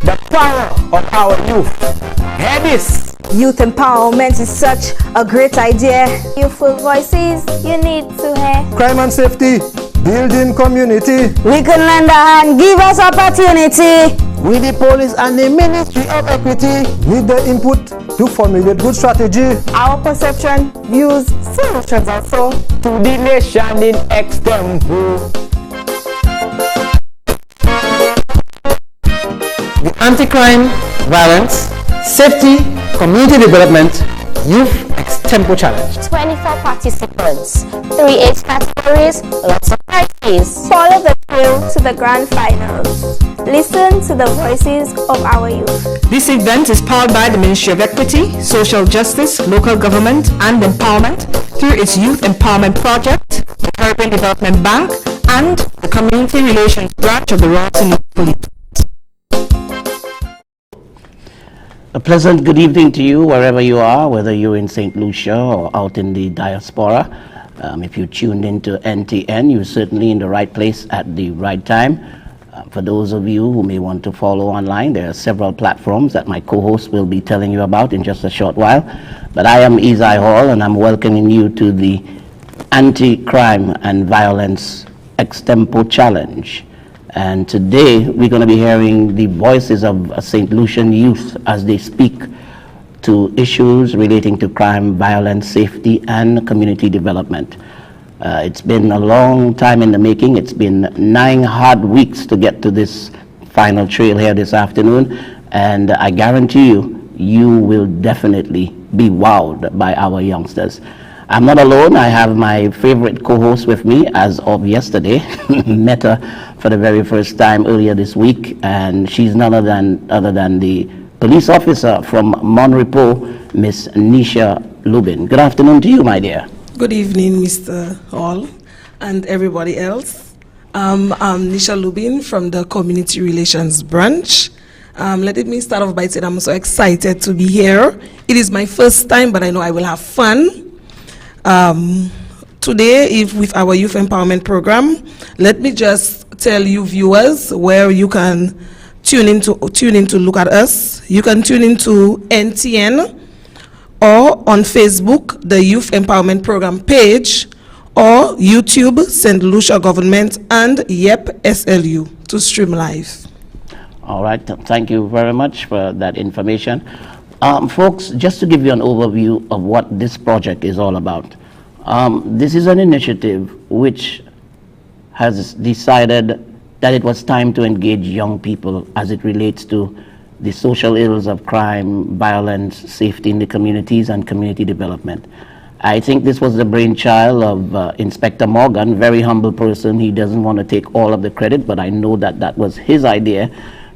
the power of our youth. Hear this. Youth empowerment is such a great idea. Youthful voices you need to hear. Crime and safety, building community. We can lend a hand, give us opportunity. With the police and the Ministry of Equity, Need the input to formulate good strategy. Our perception, views, solutions also. to the nation in extempo. The anti-crime, violence, safety, community development, youth extempo challenge. 24 participants, 3 age categories, lots of prizes. Follow the trail to the grand finals. Listen to the voices of our youth. This event is powered by the Ministry of Equity, Social Justice, Local Government and Empowerment through its Youth Empowerment Project, the Caribbean Development Bank and the Community Relations Branch of the Royal Police. A pleasant good evening to you wherever you are, whether you're in St. Lucia or out in the diaspora. If you tuned into NTN, you're certainly in the right place at the right time. For those of you who may want to follow online, there are several platforms that my co-host will be telling you about in just a short while. But I am Izai Hall, and I'm welcoming you to the Anti-Crime and Violence Extempo Challenge. And today we're going to be hearing the voices of St. Lucian youth as they speak to issues relating to crime, violence, safety, and community development. It's been a long time in the making. It's been 9 hard weeks to get to this final trail here this afternoon. And I guarantee you, you will definitely be wowed by our youngsters. I'm not alone. I have my favorite co-host with me as of yesterday. Met her for the very first time earlier this week, and she's none other than the police officer from Monrepo, Miss Nisha Lubin. Good afternoon to you, my dear. Good evening, Mr. Hall and everybody else. I'm Nisha Lubin from the Community Relations Branch. Let me start off by saying I'm so excited to be here. It is my first time, but I know I will have fun. Today, with our Youth Empowerment Program, let me just tell you viewers where you can tune in to look at us. You can tune into NTN, or on Facebook, the Youth Empowerment Program page, or YouTube, St. Lucia Government, and Y.E.P SLU to stream live. All right, thank you very much for that information. Folks, just to give you an overview of what this project is all about. This is an initiative which has decided that it was time to engage young people as it relates to the social ills of crime, violence, safety in the communities, and community development. I think this was the brainchild of Inspector Morgan, very humble person. He doesn't want to take all of the credit, but I know that that was his idea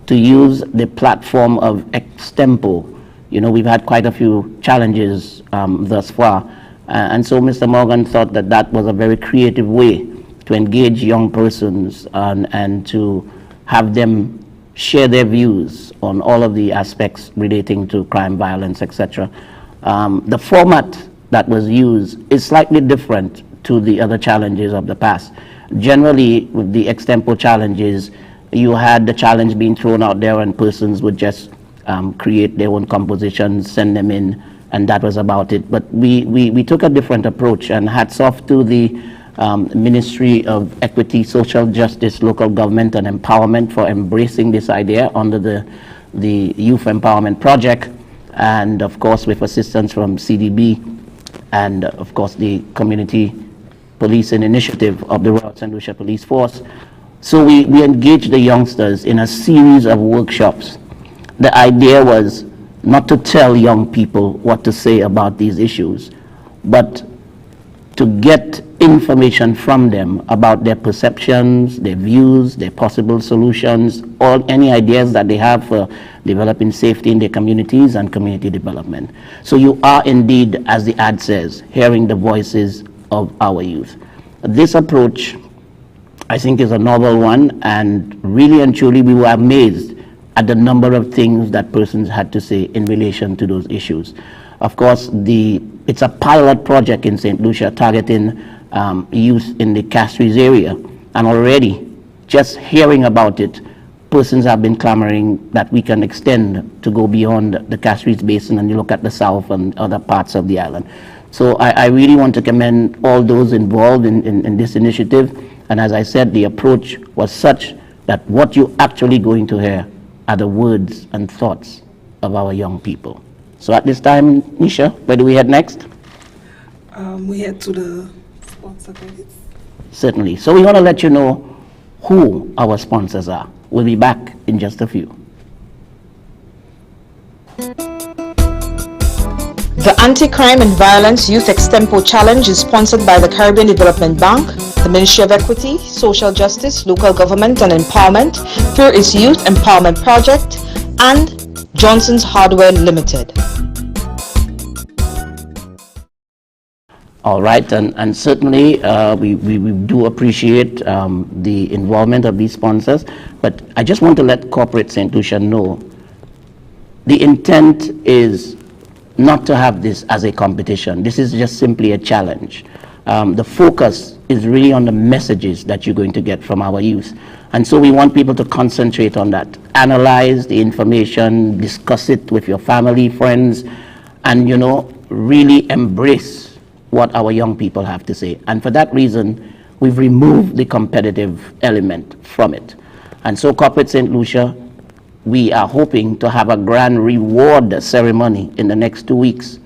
to use the platform of extempo. You know, we've had quite a few challenges thus far, and so Mr. Morgan thought that that was a very creative way to engage young persons and to have them share their views on all of the aspects relating to crime, violence, etc. The format that was used is slightly different to the other challenges of the past. Generally, with the extempo challenges, you had the challenge being thrown out there and persons would just create their own compositions, send them in, and that was about it. But we took a different approach, and hats off to the Ministry of Equity, Social Justice, Local Government and Empowerment for embracing this idea under the Youth Empowerment Project, and of course with assistance from CDB and of course the Community Policing Initiative of the Royal St. Lucia Police Force. So we engaged the youngsters in a series of workshops. The idea was not to tell young people what to say about these issues, but to get information from them about their perceptions, their views, their possible solutions, or any ideas that they have for developing safety in their communities and community development. So you are indeed, as the ad says, hearing the voices of our youth. This approach, I think, is a novel one, and really and truly we were amazed at the number of things that persons had to say in relation to those issues. Of course, it's a pilot project in St. Lucia targeting youth in the Castries area, and already just hearing about it persons have been clamoring that we can extend to go beyond the Castries Basin and you look at the south and other parts of the island. So I really want to commend all those involved in this initiative. And as I said, the approach was such that what you're actually going to hear are the words and thoughts of our young people. So at this time, Nisha, where do we head next? We head to the sponsor credits. Certainly. So we want to let you know who our sponsors are. We'll be back in just a few. The Anti-Crime and Violence Youth Extempo Challenge is sponsored by the Caribbean Development Bank, the Ministry of Equity, Social Justice, Local Government and Empowerment through its Youth Empowerment Project and Johnson's Hardware Limited. All right, and certainly we do appreciate the involvement of these sponsors, but I just want to let Corporate St. Lucia know the intent is not to have this as a competition. This is just simply a challenge. The focus is really on the messages that you're going to get from our youth. And so we want people to concentrate on that. Analyze the information, discuss it with your family, friends, and, you know, really embrace what our young people have to say. And for that reason, we've removed the competitive element from it. And so Corporate St. Lucia, we are hoping to have a grand reward ceremony in the next 2 weeks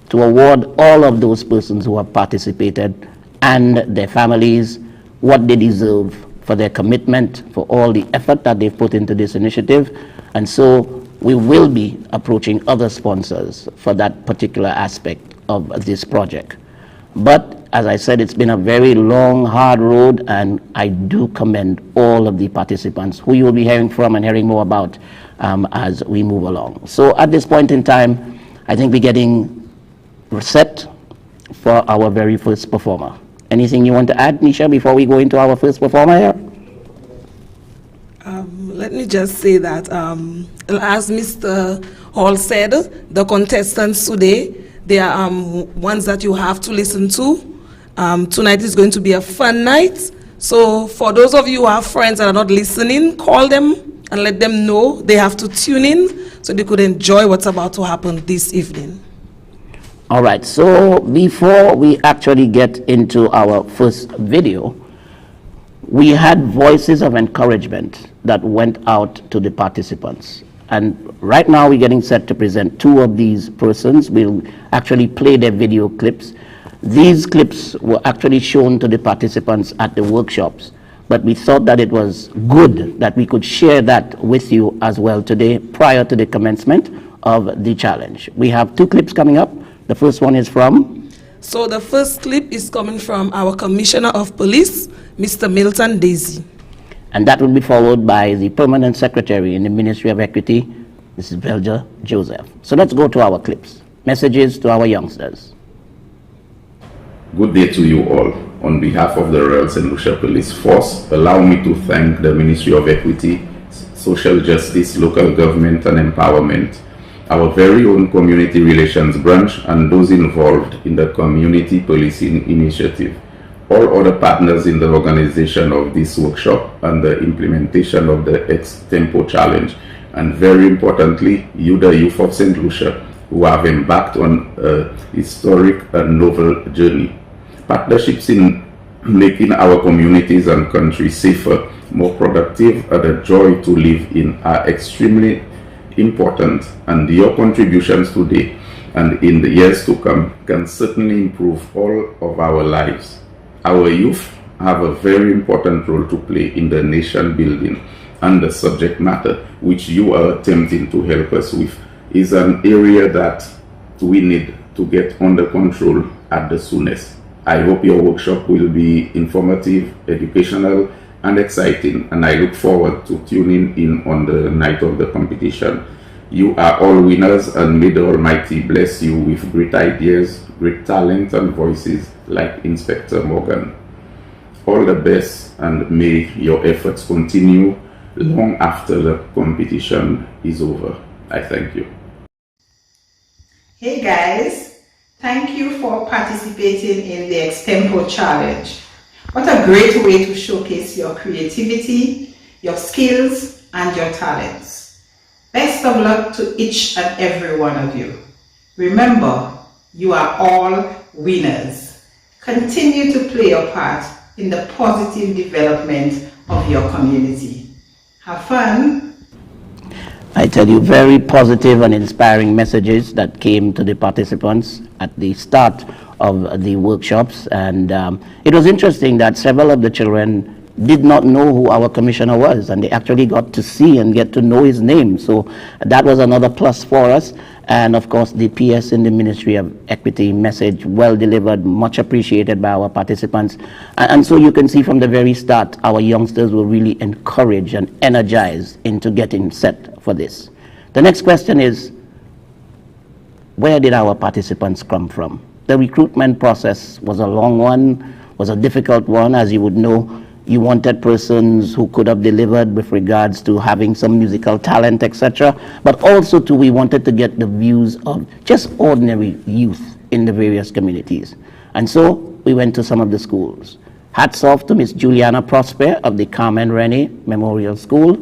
to award all of those persons who have participated and their families what they deserve for their commitment, for all the effort that they've put into this initiative. And so we will be approaching other sponsors for that particular aspect of this project. But as I said, it's been a very long, hard road, and I do commend all of the participants who you will be hearing from and hearing more about as we move along. So at this point in time, I think we're getting set for our very first performer. Anything you want to add, Nisha, before we go into our first performer here? Let me just say that, as Mr. Hall said, the contestants today, they are ones that you have to listen to. Tonight is going to be a fun night. So for those of you who have friends that are not listening, call them and let them know they have to tune in so they could enjoy what's about to happen this evening. All right, so before we actually get into our first video, we had voices of encouragement that went out to the participants. And right now we're getting set to present two of these persons. We'll actually play their video clips. These clips were actually shown to the participants at the workshops, but we thought that it was good that we could share that with you as well today prior to the commencement of the challenge. We have two clips coming up. The first one is from? So the first clip is coming from our Commissioner of Police, Mr. Milton Daisy. And that will be followed by the Permanent Secretary in the Ministry of Equity, Mrs. Belger Joseph. So let's go to our clips. Messages to our youngsters. Good day to you all. On behalf of the Royal St. Lucia Police Force, allow me to thank the Ministry of Equity, Social Justice, Local Government and Empowerment, our very own Community Relations Branch, and those involved in the Community Policing Initiative, all other partners in the organization of this workshop and the implementation of the Extempo Challenge, and very importantly, you, the youth of St. Lucia, who have embarked on a historic and novel journey. Partnerships in making our communities and country safer, more productive, and a joy to live in are extremely important, and your contributions today and in the years to come can certainly improve all of our lives. Our youth have a very important role to play in the nation building, and the subject matter which you are attempting to help us with is an area that we need to get under control at the soonest. I hope your workshop will be informative, educational, and exciting, and I look forward to tuning in on the night of the competition. You are all winners, and may the Almighty bless you with great ideas, great talent, and voices like Inspector Morgan. All the best, and may your efforts continue long after the competition is over. I thank you. Hey guys, thank you for participating in the Extempo Challenge. What a great way to showcase your creativity, your skills, and your talents. Best of luck to each and every one of you. Remember, you are all winners. Continue to play your part in the positive development of your community. Have fun. I tell you, very positive and inspiring messages that came to the participants at the start of the workshops. And it was interesting that several of the children did not know who our commissioner was, and they actually got to see and get to know his name. So that was another plus for us. And of course, the PS in the Ministry of Equity message, well delivered, much appreciated by our participants. And so you can see from the very start, our youngsters were really encouraged and energized into getting set for this. The next question is, where did our participants come from? The recruitment process was a long one, was a difficult one, as you would know. You wanted persons who could have delivered with regards to having some musical talent, etc. But also, too, we wanted to get the views of just ordinary youth in the various communities. And so we went to some of the schools. Hats off to Miss Juliana Prosper of the Carmen Rennie Memorial School.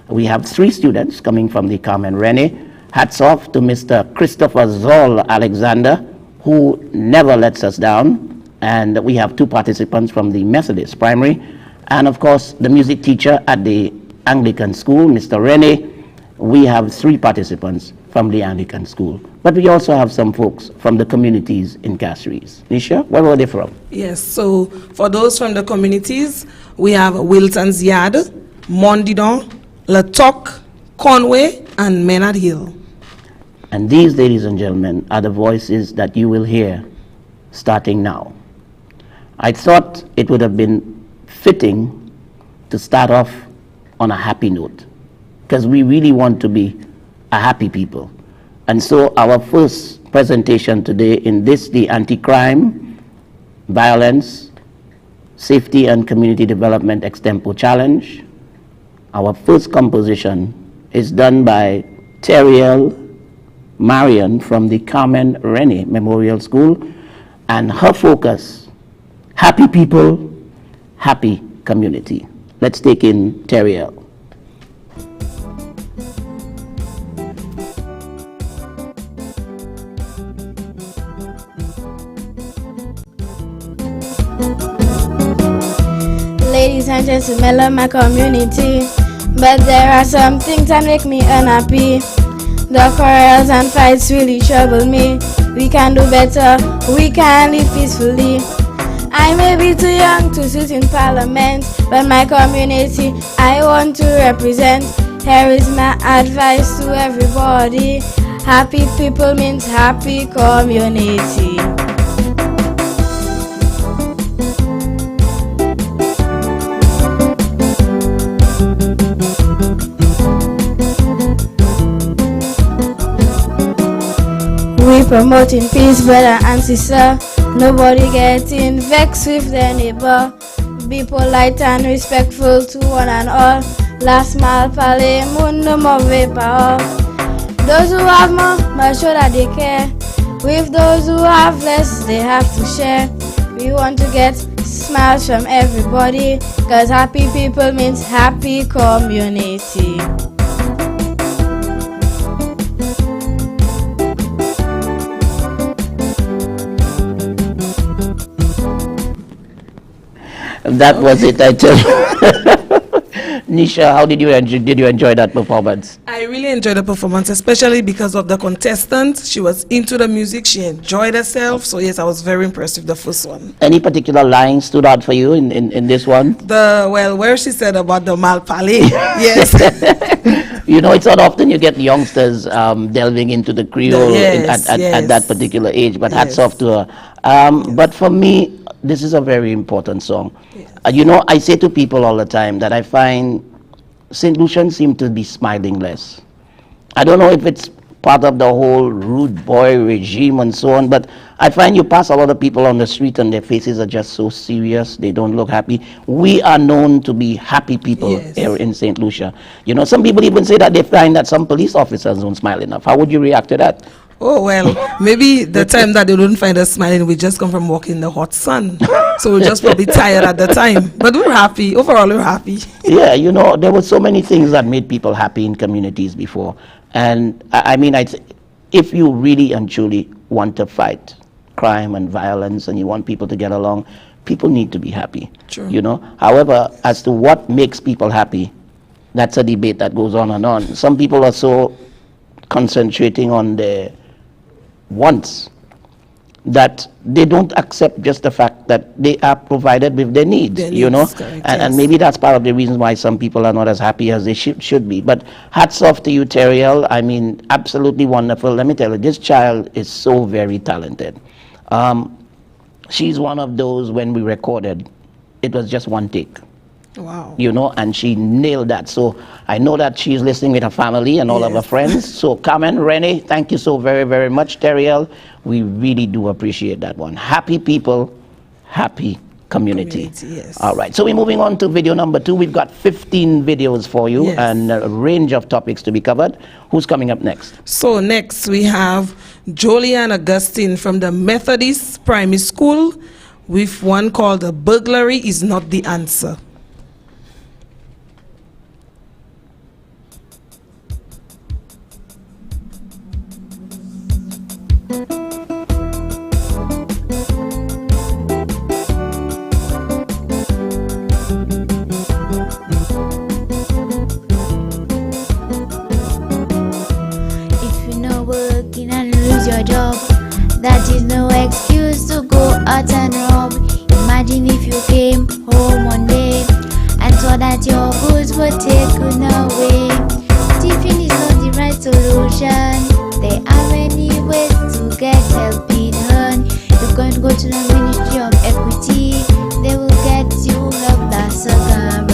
We have 3 students coming from the Carmen Rennie. Hats off to Mr. Christopher Zoll Alexander, who never lets us down. And we have 2 participants from the Methodist Primary. And of course, the music teacher at the Anglican school, Mr. Rennie. We have 3 participants from the Anglican school. But we also have some folks from the communities in Castries. Nisha, where were they from? Yes, so for those from the communities, we have Wilton's Yard, Mondidon, Latoc, Conway, and Menard Hill. And these, ladies and gentlemen, are the voices that you will hear starting now. I thought it would have been fitting to start off on a happy note, because we really want to be a happy people. And so our first presentation today in this, the Anti-Crime, Violence, Safety and Community Development Extempo Challenge, our first composition is done by Teriel Marion from the Carmen Rennie Memorial School, and her focus, happy people, happy community. Let's take in Teriel. Ladies and gentlemen of my community, but there are some things that make me unhappy. The quarrels and fights really trouble me. We can do better, we can live peacefully. I may be too young to sit in parliament, but my community I want to represent. Here is my advice to everybody. Happy people means happy community. We promoting peace, brother and sister. Nobody getting vexed with their neighbor. Be polite and respectful to one and all. Last mal pale mundo move power. Those who have more must show that they care. With those who have less, they have to share. We want to get smiles from everybody, cause happy people means happy community. That was it, I tell you. Nisha, how did you enjoy that performance? I really enjoyed the performance, especially because of the contestant. She was into the music, she enjoyed herself. So yes, I was very impressed with the first one. Any particular line stood out for you in this one? Where she said about the Malpale. Yes. You know, it's not often you get youngsters delving into the Creole at that particular age, but hats off to her. But for me, this is a very important song. You know, I say to people all the time that I find St. Lucians seem to be smiling less. I don't know if it's part of the whole rude boy regime and so on, but I find you pass a lot of people on the street and their faces are just so serious, they don't look happy. We are known to be happy people here in St. Lucia. You know, some people even say that they find that some police officers don't smile enough. How would you react to that? Oh, well, maybe the time that they don't find us smiling, we just come from walking in the hot sun. So we're just probably tired at the time. But we're happy. Overall, we're happy. Yeah, there were so many things that made people happy in communities before. And if you really and truly want to fight crime and violence and you want people to get along, people need to be happy. True. However, as to what makes people happy, that's a debate that goes on and on. Some people are so concentrating on their wants that they don't accept just the fact that they are provided with their needs, correct, and maybe that's part of the reason why some people are not as happy as they should be. But hats off to you, Teriel. I mean, absolutely wonderful. Let me tell you, this child is so very talented. She's one of those, when we recorded, it was just one take. Wow. And she nailed that. So I know that she's listening with her family and all of her friends. So Carmen, Renee, thank you so very, very much. Teriel, we really do appreciate that one. Happy people, happy community. Yes. All right. So we're moving on to video number 2. We've got 15 videos for you and a range of topics to be covered. Who's coming up next? So next we have Jolian Augustine from the Methodist Primary School with one called "The Burglary is Not the Answer." Job. That is no excuse to go out and rob. Imagine if you came home one day and saw that your goods were taken away. Thieving is not the right solution. There are many ways to get help in hand. You can go to the Ministry of Equity. They will get you help, that's a guarantee.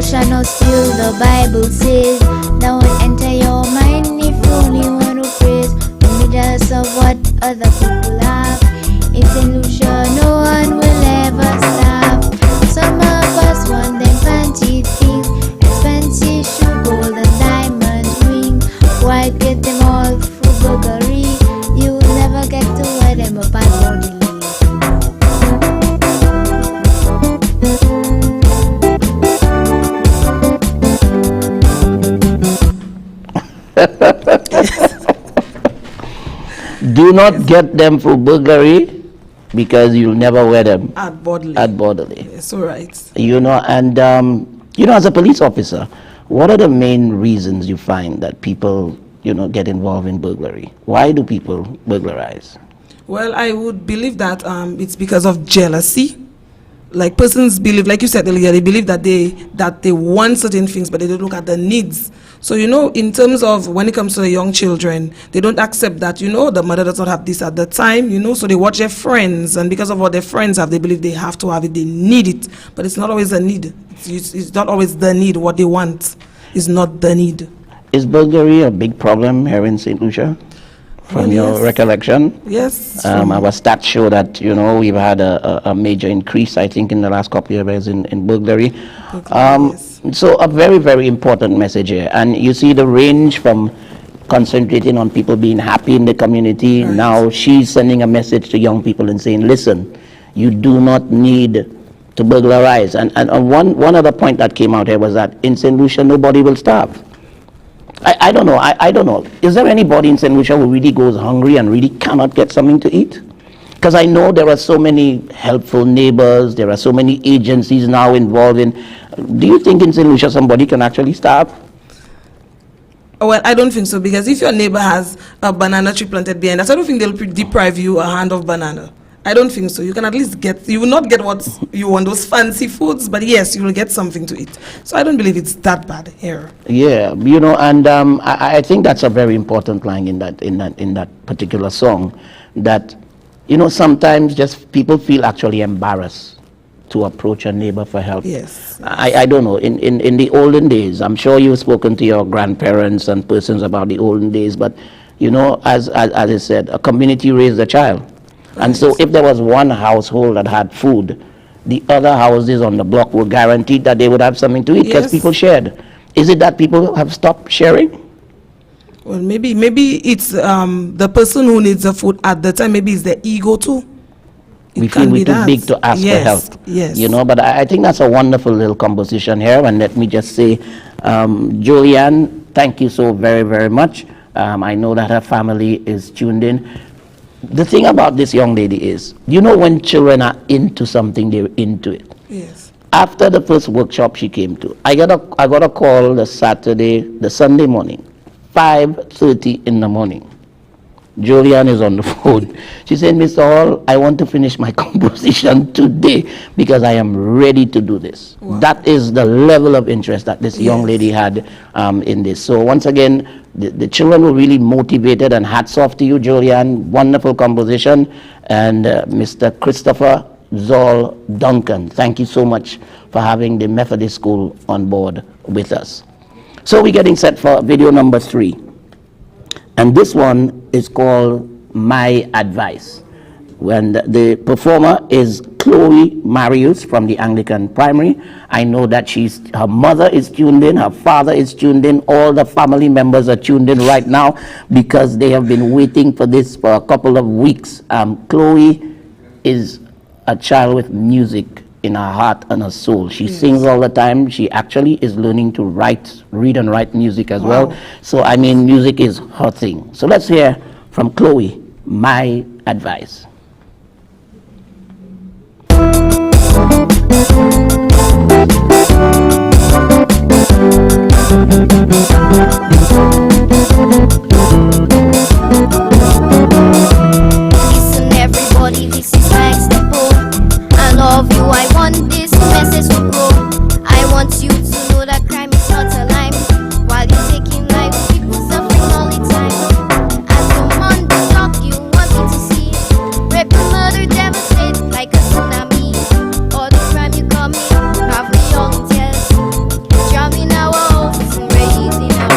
Shall not steal, the Bible says. That won't enter your mind if you only want to praise. Regardless of what other people have, in St. Lucia no one will ever stop. Some of us want them fancy things, expensive shoe, gold and diamond ring. Why get them all through burglary? You will never get to wear them up and body. Do not get them for burglary because you'll never wear them At bodily. Yes, all right. And as a police officer, what are the main reasons you find that people, get involved in burglary? Why do people burglarize? Well, I would believe that it's because of jealousy. Like persons believe, like you said earlier, they believe that they want certain things, but they don't look at the needs. So, in terms of when it comes to the young children, they don't accept that, the mother does not have this at the time, so they watch their friends, and because of what their friends have, they believe they have to have it, they need it, but it's not always a need. It's not always the need. What they want is not the need. Is burglary a big problem here in St. Lucia? From your recollection? Yes. Our stats show that, we've had a major increase, I think, in the last couple of years in burglary. Yes. So a very, very important message here. And you see the range from concentrating on people being happy in the community. Right. Now she's sending a message to young people and saying, listen, you do not need to burglarize. And one other point that came out here was that in St. Lucia, nobody will starve. I don't know. I don't know. Is there anybody in St. Lucia who really goes hungry and really cannot get something to eat? Because I know there are so many helpful neighbors. There are so many agencies now involved in. Do you think in St. Lucia somebody can actually starve? Well, I don't think so, because if your neighbor has a banana tree planted behind us, I don't think they'll deprive you a hand of banana. I don't think so. You can at least you will not get what you want, those fancy foods, but yes, you will get something to eat. So I don't believe it's that bad here. Yeah, and I think that's a very important line in that particular song, that, sometimes just people feel actually embarrassed to approach a neighbor for help. Yes. I don't know, in the olden days, I'm sure you've spoken to your grandparents and persons about the olden days, but You know, as I said, a community raised a child. And so if there was one household that had food, the other houses on the block were guaranteed that they would have something to eat because people shared. Is it that people have stopped sharing? Well, maybe it's the person who needs the food at the time, maybe it's the ego too. We feel we're too big to ask for help. Yes. You know, but I think that's a wonderful little composition here. And let me just say, Julianne, thank you so very, very much. I know that her family is tuned in. The thing about this young lady is, you know, when children are into something, they're into it. Yes. After the first workshop she came to, I got a call the Sunday morning, 5:30 in the morning. Julianne is on the phone. She said, Mr. Hall, I want to finish my composition today because I am ready to do this. Wow. That is the level of interest that this young lady had in this. So once again, the children were really motivated, and hats off to you, Julianne. Wonderful composition. And Mr. Christopher Zoll Duncan, thank you so much for having the Methodist School on board with us. So we're getting set for video number 3. And this one is called My Advice. When the performer is Chloe Marius from the Anglican Primary. I know that her mother is tuned in, her father is tuned in, all the family members are tuned in right now because they have been waiting for this for a couple of weeks. Chloe is a child with music in her heart and her soul. She sings all the time. She actually is learning to read and write music as well. So I mean, music is her thing. So let's hear from Chloe, My Advice. Listen everybody, this is my example. I love you, I want this message to grow. I want you to know that crime is not a lie. While you're taking life, people suffering all the time. As a man, the talk you want me to see. Rape and murder devastate like a tsunami. All the crime you commit, probably all entails. Drowning our hopes and raising our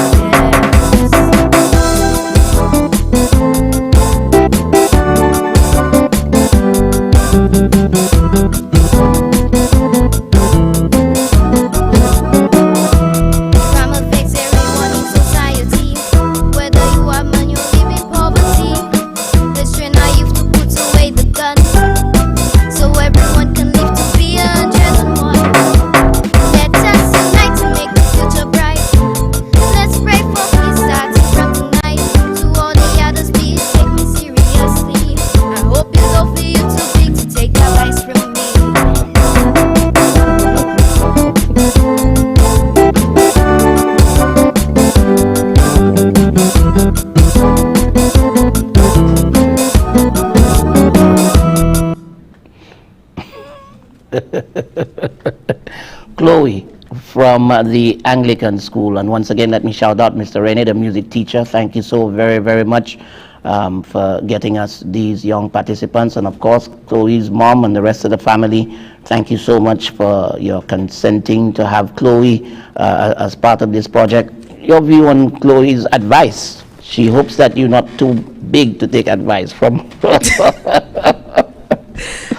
Chloe from the Anglican School. And once again, let me shout out Mr. Rene, the music teacher. Thank you so very, very much for getting us these young participants. And of course, Chloe's mom and the rest of the family, thank you so much for your consenting to have Chloe as part of this project. Your view on Chloe's advice? She hopes that you're not too big to take advice from.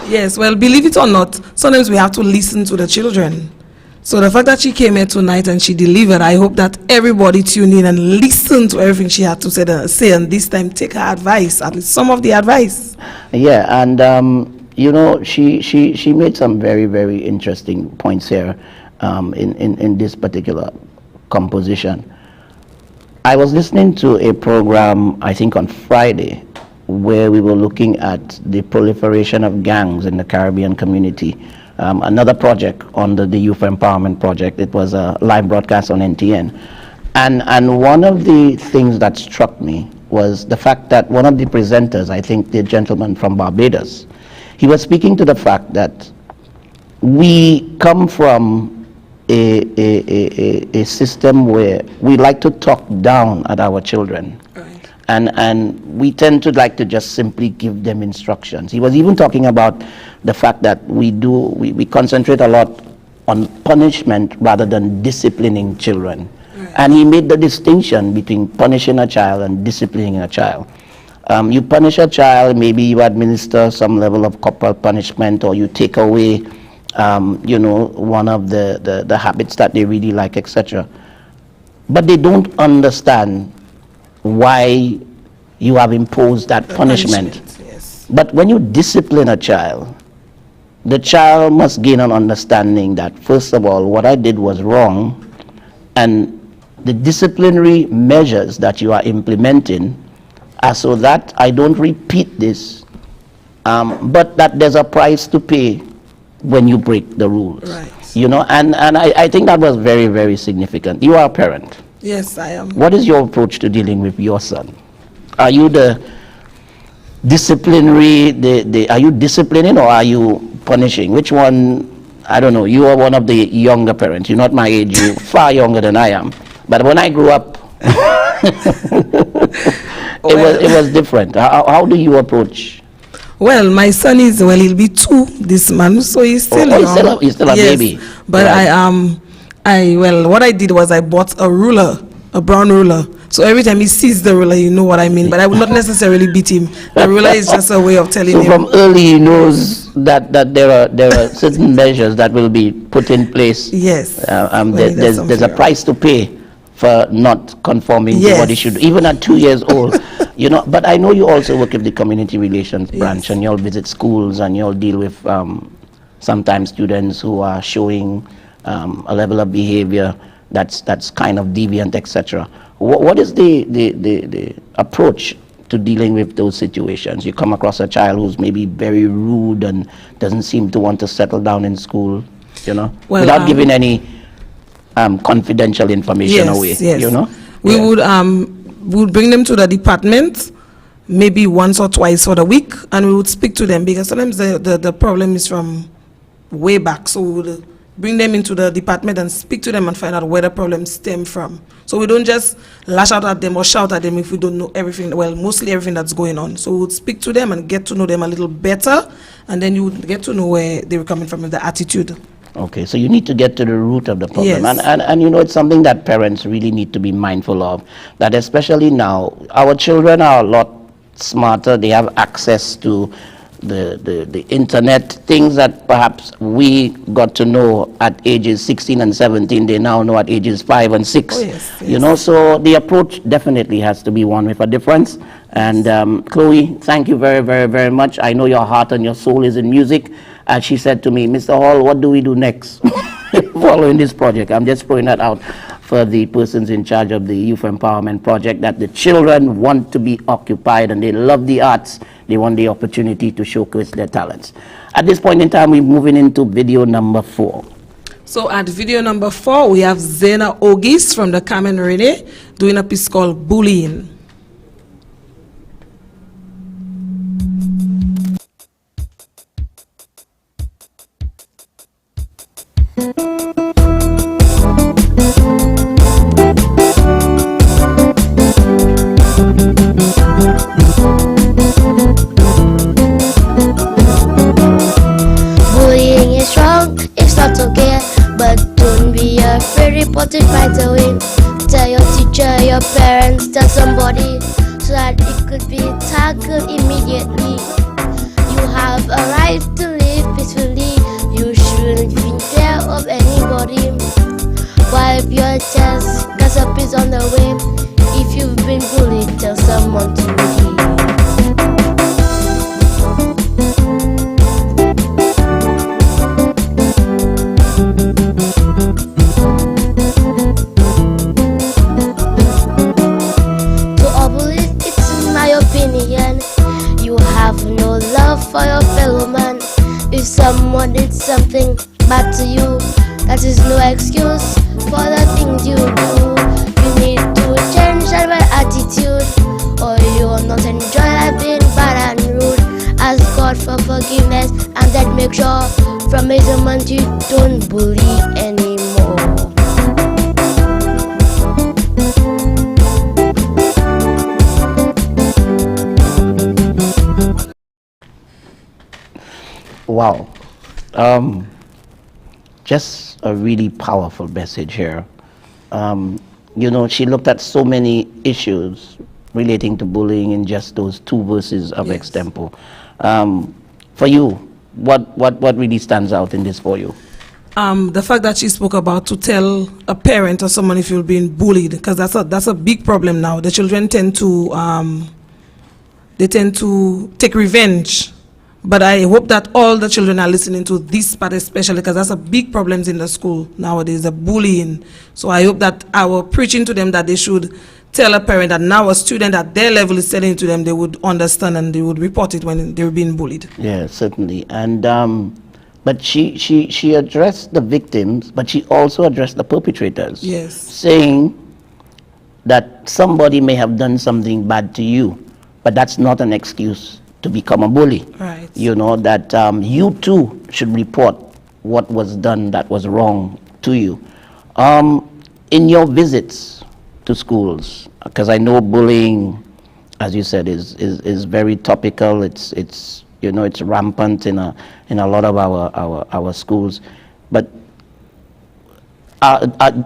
Yes, well, believe it or not, sometimes we have to listen to the children. So the fact that she came here tonight and she delivered, I hope that everybody tuned in and listened to everything she had to say, and this time take her advice, at least some of the advice. Yeah, and you know, she made some very, very interesting points here in this particular composition. I was listening to a program, I think on Friday, where we were looking at the proliferation of gangs in the Caribbean community. Another project under the Youth Empowerment Project. It was a live broadcast on NTN. And one of the things that struck me was the fact that one of the presenters, I think the gentleman from Barbados, he was speaking to the fact that we come from a system where we like to talk down at our children. And we tend to like to just simply give them instructions. He was even talking about the fact that we concentrate a lot on punishment rather than disciplining children. And he made the distinction between punishing a child and disciplining a child. You punish a child, maybe you administer some level of corporal punishment, or you take away, one of the habits that they really like, etc. But they don't understand why you have imposed that punishment. Yes. But when you discipline a child, the child must gain an understanding that, first of all, what I did was wrong, and the disciplinary measures that you are implementing are so that I don't repeat this, but that there's a price to pay when you break the rules. Right. And I think that was very, very significant. You are a parent. Yes, I am. What is your approach to dealing with your son? Are you the disciplinary, are you disciplining or are you punishing? Which one? I don't know. You are one of the younger parents. You're not my age. You're far younger than I am. But when I grew up, it was different. How do you approach? Well, my son he'll be 2 this month, so he's still young. He's still a baby. But right. What I did was I bought a ruler, a brown ruler. So every time he sees the ruler, you know what I mean. But I would not necessarily beat him. The ruler is just a way of telling him. So from early, he knows that there are certain measures that will be put in place. Yes. There's a price to pay for not conforming to what he should, even at 2 years old. But I know you also work with the community relations branch, and you'll visit schools and you'll deal with sometimes students who are showing a level of behavior that's kind of deviant, etc. What is the approach to dealing with those situations? You come across a child who's maybe very rude and doesn't seem to want to settle down in school, without giving any confidential information away. Yes. We would bring them to the department maybe once or twice for the week, and we would speak to them, because sometimes the problem is from way back. So we would bring them into the department and speak to them and find out where the problems stem from. So we don't just lash out at them or shout at them if we don't know everything, mostly everything that's going on. So we would speak to them and get to know them a little better, and then you would get to know where they were coming from with the attitude. Okay, so you need to get to the root of the problem. Yes. And it's something that parents really need to be mindful of, that especially now, our children are a lot smarter. They have access to the internet, things that perhaps we got to know at ages 16 and 17, they now know at ages 5 and 6. Oh, yes. So the approach definitely has to be one with a difference. And Chloe, thank you very, very, very much. I know your heart and your soul is in music. As she said to me, Mr. Hall, what do we do next following this project? I'm just throwing that out for the persons in charge of the Youth Empowerment Project, that the children want to be occupied and they love the arts. They want the opportunity to showcase their talents. At this point in time, we're moving into video number 4. So at video number 4, we have Zena Ogis from the Carmen Rene doing a piece called Bullying. Bullying is wrong, it's not okay, but don't be afraid, report it right away. Tell your teacher, your parents, tell somebody, so that it could be tackled immediately. You have a right to live peacefully, you shouldn't be in fear of anybody. Wipe your chest, gossip is on the way. If you've been bullied, tell someone to leave. Opinion, you have no love for your fellow man. If someone did something bad to you, that is no excuse for the things you do. You need to change that bad attitude, or you will not enjoy life being bad and rude. Ask God for forgiveness, and then make sure from this moment you don't bully anymore. Wow. Just a really powerful message here. you know, she looked at so many issues relating to bullying in just those 2 verses of extempo. For you, what really stands out in this for you? The fact that she spoke about to tell a parent or someone if you're being bullied, because that's a big problem now. The children tend to take revenge. But I hope that all the children are listening to this part especially, because that's a big problem in the school nowadays, the bullying. So I hope that our preaching to them that they should tell a parent that now a student at their level is telling to them, they would understand and they would report it when they're being bullied. Yeah, certainly. And but she addressed the victims, but she also addressed the perpetrators. Yes. Saying that somebody may have done something bad to you, but that's not an excuse to become a bully. Right. You know, that you too should report what was done that was wrong to you. In your visits to schools, because I know bullying, as you said, is very topical. It's you know, it's rampant in a lot of our schools. But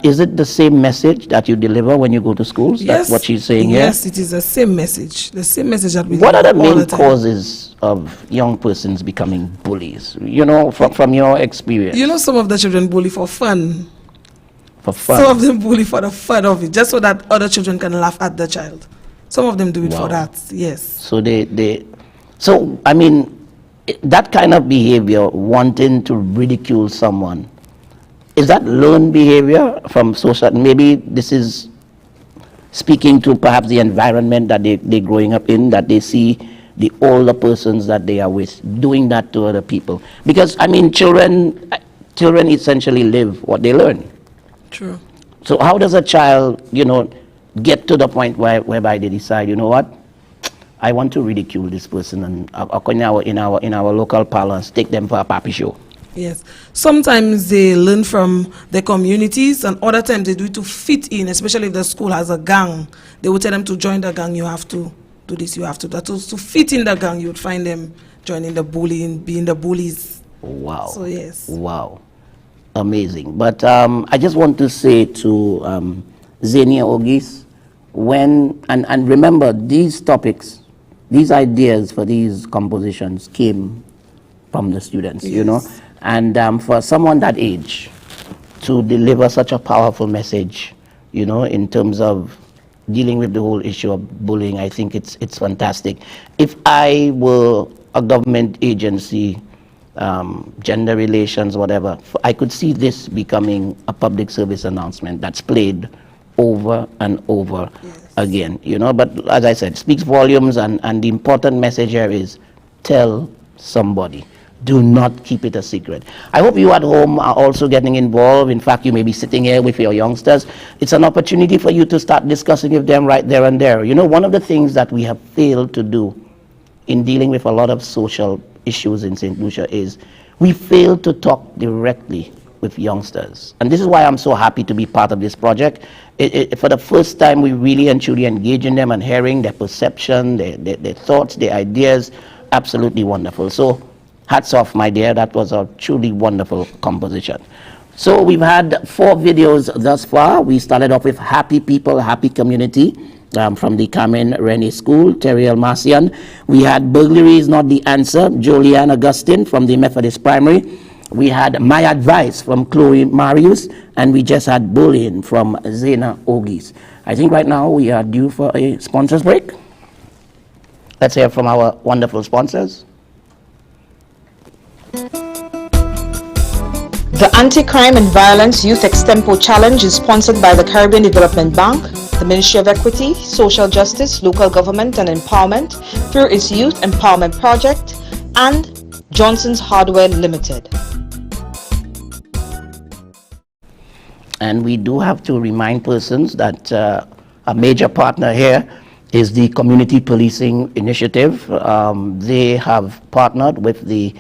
is it the same message that you deliver when you go to schools? Yes. That's what she's saying here? Yes, it is the same message. The same message that we What are the all main time. causes of young persons becoming bullies? You know, from your experience. You know, some of the children bully for fun. For fun. Some of them bully for the fun of it, just so that other children can laugh at the child. Some of them do it for that, yes. So so I mean, that kind of behavior, wanting to ridicule someone, is that learned behavior from social? Maybe this is speaking to perhaps the environment that they're growing up in, that they see the older persons that they are with doing that to other people. Because, I mean, children essentially live what they learn. True. So how does a child, you know, get to the point whereby they decide, you know what, I want to ridicule this person, and in our local parlance, take them for a papi show? Yes. Sometimes they learn from their communities, and other times they do it to fit in, especially if the school has a gang. They will tell them to join the gang, you have to do this, you have to do that. To fit in the gang, you would find them joining the bullying, being the bullies. Wow. So, yes. Wow. Amazing. But I just want to say to Xenia Ogis, and remember, these topics, these ideas for these compositions came from the students, you know. And for someone that age to deliver such a powerful message, you know, in terms of dealing with the whole issue of bullying, I think it's fantastic. If I were a government agency, gender relations, whatever, I could see this becoming a public service announcement that's played over and over again, you know. But as I said, speaks volumes, and the important message here is tell somebody. Do not keep it a secret. I hope you at home are also getting involved. In fact, you may be sitting here with your youngsters. It's an opportunity for you to start discussing with them right there and there. You know, one of the things that we have failed to do in dealing with a lot of social issues in St. Lucia is we fail to talk directly with youngsters. And this is why I'm so happy to be part of this project. For the first time, we really and truly engage in them and hearing their perception, their thoughts, their ideas. Absolutely wonderful. So hats off, my dear. That was a truly wonderful composition. So we've had 4 videos thus far. We started off with Happy People, Happy Community, from the Carmen Rennie School, Teriel Marcian. We had Burglary is Not the Answer, Julianne Augustine from the Methodist Primary. We had My Advice from Chloe Marius, and we just had Bullying from Zena Ogis. I think right now we are due for a sponsors break. Let's hear from our wonderful sponsors. The Anti-Crime and Violence Youth Extempo Challenge is sponsored by the Caribbean Development Bank, the Ministry of Equity, Social Justice, Local Government and Empowerment through its Youth Empowerment Project, and Johnson's Hardware Limited. And we do have to remind persons that a major partner here is the Community Policing Initiative. They have partnered with the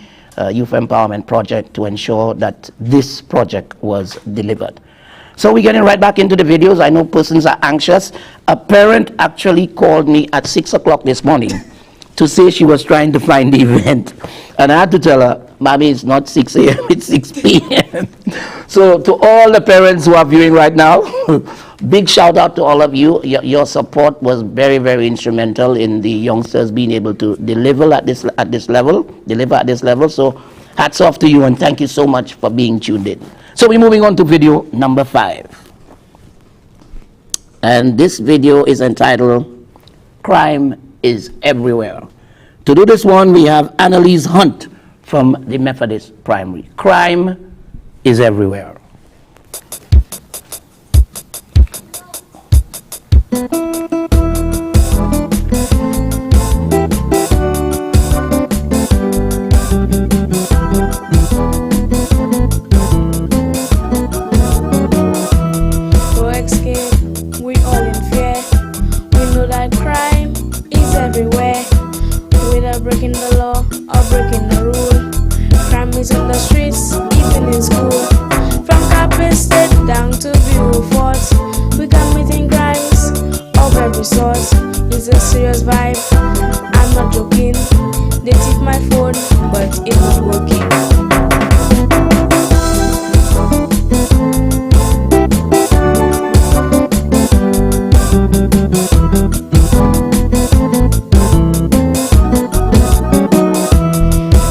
Youth Empowerment Project to ensure that this project was delivered. So we're getting right back into the videos. I know persons are anxious. A parent actually called me at 6 o'clock this morning to say she was trying to find the event. And I had to tell her, Mommy, it's not 6 a.m., it's 6 p.m. So to all the parents who are viewing right now, big shout out to all of you. Your support was very, very instrumental in the youngsters being able to deliver at this level. So hats off to you and thank you so much for being tuned in. So we're moving on to video number 5. And this video is entitled, Crime is Everywhere. To do this one, we have Annalise Hunt from the Methodist Primary. Crime is everywhere. No escape, we all in fear. We know that crime is everywhere. Whether breaking the law or breaking the rule, crime is on the streets, even in school. From Carpet State down to Bureau Fort, we committing crimes of every sort. It's a serious vibe, I'm not joking. They took my phone, but it's not working.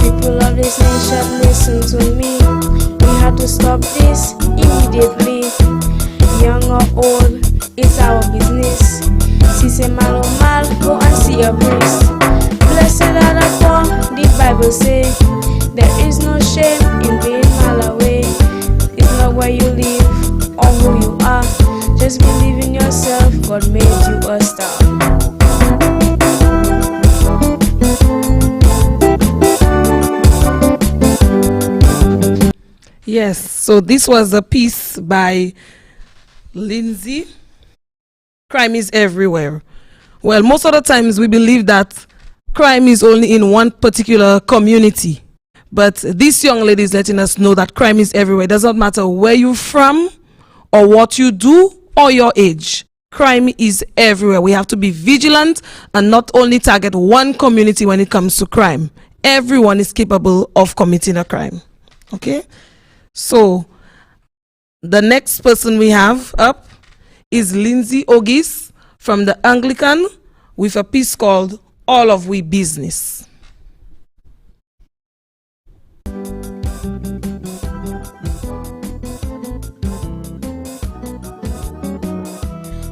People of this nation, listen to me. We have to stop this immediately. Young or old, it's our business. Si c'est mal or mal, go and see a priest. Blessed are the poor, the Bible say. There is no shame in being mal away. It's not where you live or who you are. Just believe in yourself, God made you a star. Yes, so this was a piece by Lindsay. Crime is everywhere. Well, most of the times we believe that crime is only in one particular community. But this young lady is letting us know that crime is everywhere. It doesn't matter where you're from or what you do or your age. Crime is everywhere. We have to be vigilant and not only target one community when it comes to crime. Everyone is capable of committing a crime. Okay? So, the next person we have up is Lindsay Ogis from the Anglican with a piece called All of We Business.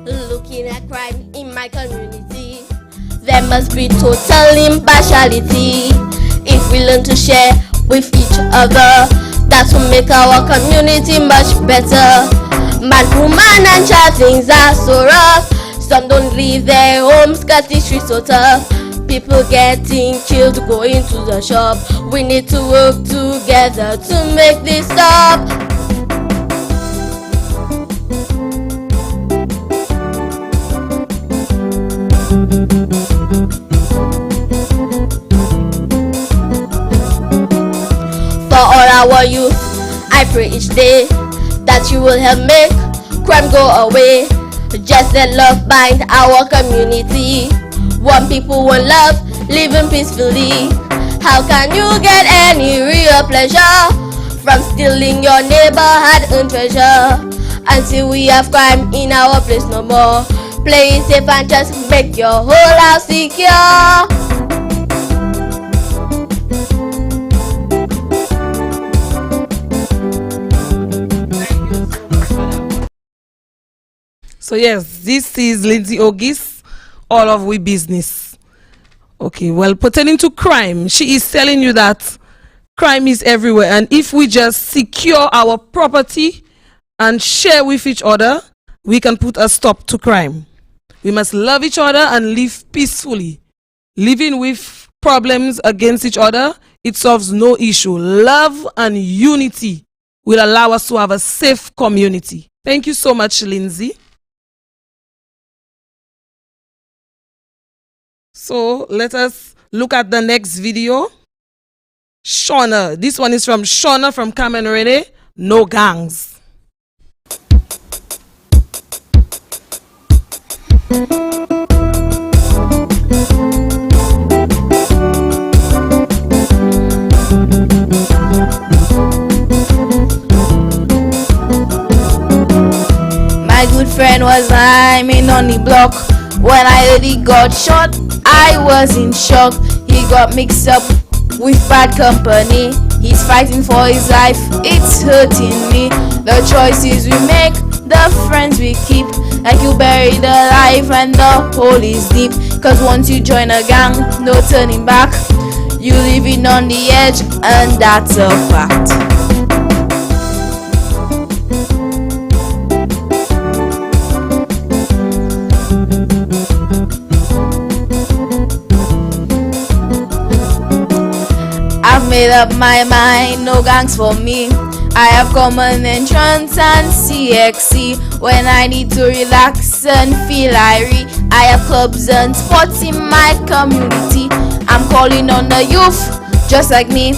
Looking at crime in my community, there must be total impartiality. If we learn to share with each other, that will make our community much better. Man, woman, and child, things are so rough. Some don't leave their homes, cause the streets so tough. People getting killed going to the shop. We need to work together to make this stop. For all our youth, I pray each day that you will help make crime go away. Just let love bind our community. One people, one love, living peacefully. How can you get any real pleasure from stealing your neighbor hard-earned treasure? Until we have crime in our place no more. Play it safe and just make your whole house secure. So yes, this is Lindsay Ogis, All of We Business. Okay, well, pertaining to crime, she is telling you that crime is everywhere, and if we just secure our property and share with each other, we can put a stop to crime. We must love each other and live peacefully. Living with problems against each other, it solves no issue. Love and unity will allow us to have a safe community. Thank you so much, Lindsay. So let us look at the next video. Shauna. This one is from Shauna from Cameroon. No gangs. friend was climbing on the block. When I heard he got shot, I was in shock. He got mixed up with bad company. He's fighting for his life, it's hurting me. The choices we make, the friends we keep. Like you buried alive and the hole is deep. Cause once you join a gang, no turning back. You living on the edge, and that's a fact. I've made up my mind, no gangs for me. I have common entrance and CXC. When I need to relax and feel irie, I have clubs and sports in my community. I'm calling on the youth, just like me.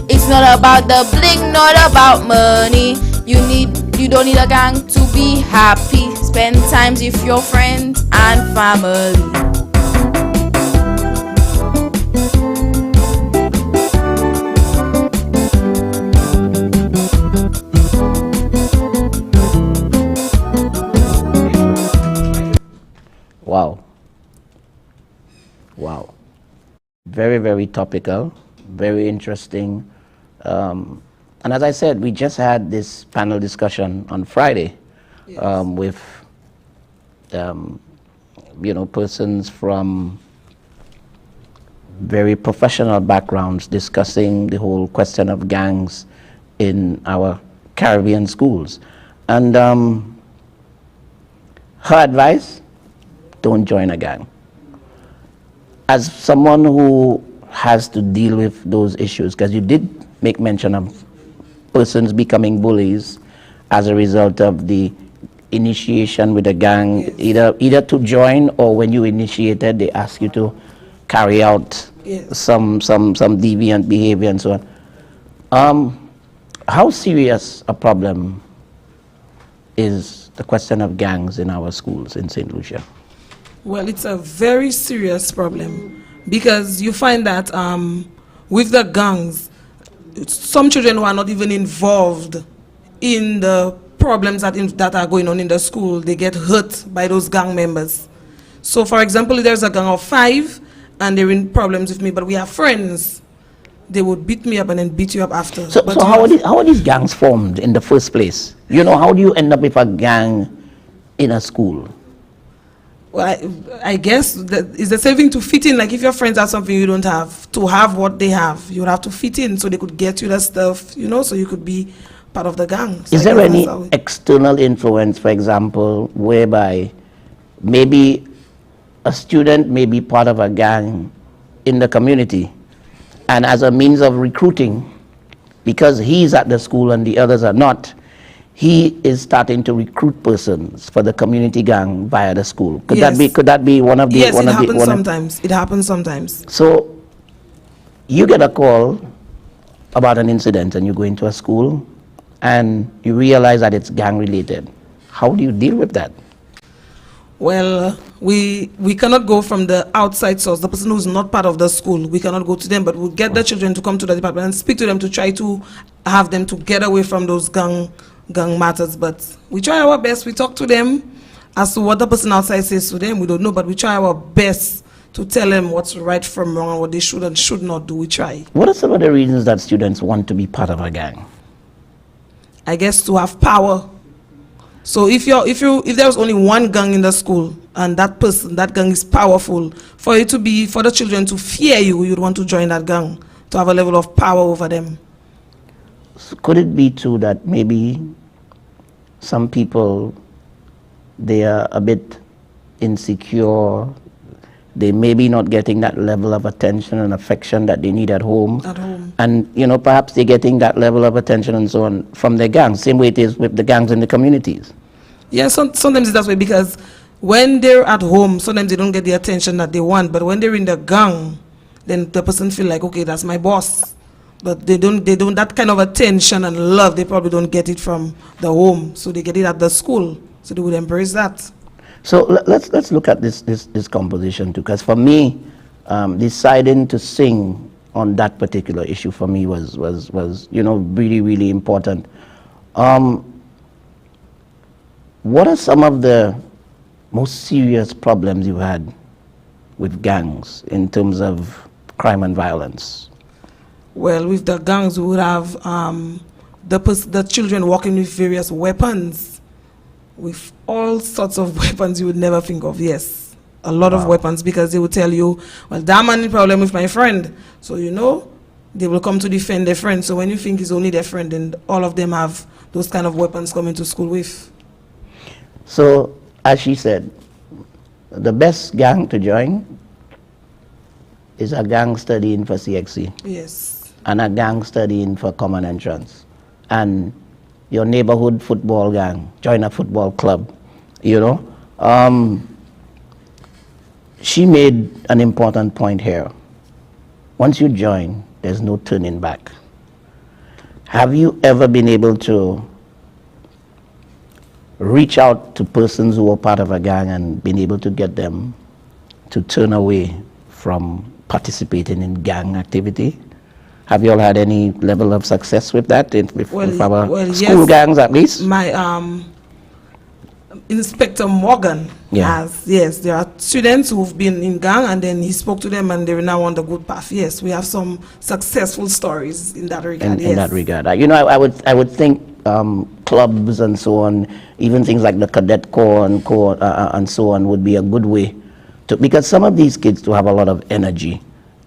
It's not about the bling, not about money. You don't need a gang to be happy. Spend times with your friends and family. Wow. Wow. Very, very topical, very interesting. And as I said, we just had this panel discussion on Friday, yes, with, persons from very professional backgrounds discussing the whole question of gangs in our Caribbean schools. And her advice, don't join a gang. As someone who has to deal with those issues, because you did make mention of persons becoming bullies as a result of the initiation with a gang, yes, either to join, or when you initiated, they ask you to carry out, yes, some deviant behavior and so on. How serious a problem is the question of gangs in our schools in St. Lucia? Well, it's a very serious problem, because you find that with the gangs, some children who are not even involved in the problems that are going on in the school, they get hurt by those gang members. So, for example, if there's a gang of 5 and they're in problems with me, but we are friends, they would beat me up and then beat you up after. So how are these gangs formed in the first place? You know, how do you end up with a gang in a school? Well, I guess that is the same thing to fit in. Like if your friends have something you don't have, to have what they have, you would have to fit in so they could get you the stuff, so you could be part of the gang. So is there any external influence, for example, whereby maybe a student may be part of a gang in the community, and as a means of recruiting, because he's at the school and the others are not, he is starting to recruit persons for the community gang via the school. Could that be one of the? Yes, it happens sometimes. So you get a call about an incident and you go into a school and you realize that it's gang related. How do you deal with that? Well, we cannot go from the outside source, the person who's not part of the school. We cannot go to them, but we'll get the children to come to the department and speak to them to try to have them to get away from those gang matters. But we try our best. We talk to them as to what the person outside says to them. We don't know, but we try our best to tell them what's right from wrong and what they should and should not do. We try. What are some of the reasons that students want to be part of a gang? I guess to have power. So if there's only one gang in the school and that gang is powerful, for the children to fear you, you'd want to join that gang to have a level of power over them. So could it be true that maybe some people, they are a bit insecure, they may be not getting that level of attention and affection that they need at home. And perhaps they're getting that level of attention and so on from their gangs, same way it is with the gangs in the communities. Yeah, sometimes it's that way, because when they're at home, sometimes they don't get the attention that they want, but when they're in the gang, then the person feel like, okay, that's my boss. But they don't that kind of attention and love, they probably don't get it from the home, so they get it at the school, so they would embrace that. So let's look at this composition too, because for me, deciding to sing on that particular issue for me was really, really important. what are some of the most serious problems you've had with gangs in terms of crime and violence? Well, with the gangs, we would have the children walking with various weapons, with all sorts of weapons you would never think of. Yes, a lot of weapons, because they will tell you, well, that man had a problem with my friend, so they will come to defend their friend. So when you think it's only their friend, and all of them have those kind of weapons coming to school with. So, as she said, the best gang to join is a gang studying for CXC. Yes. And a gang studying for common entrance. And your neighborhood football gang, join a football club, She made an important point here. Once you join, there's no turning back. Have you ever been able to reach out to persons who are part of a gang and been able to get them to turn away from participating in gang activity? Have you all had any level of success with that, with our school gangs at least? My Inspector Morgan has, yes, there are students who've been in gang, and then he spoke to them and they're now on the good path. Yes, we have some successful stories in that regard. In that regard. I would think clubs and so on, even things like the cadet corps and so on would be a good way to, because some of these kids do have a lot of energy,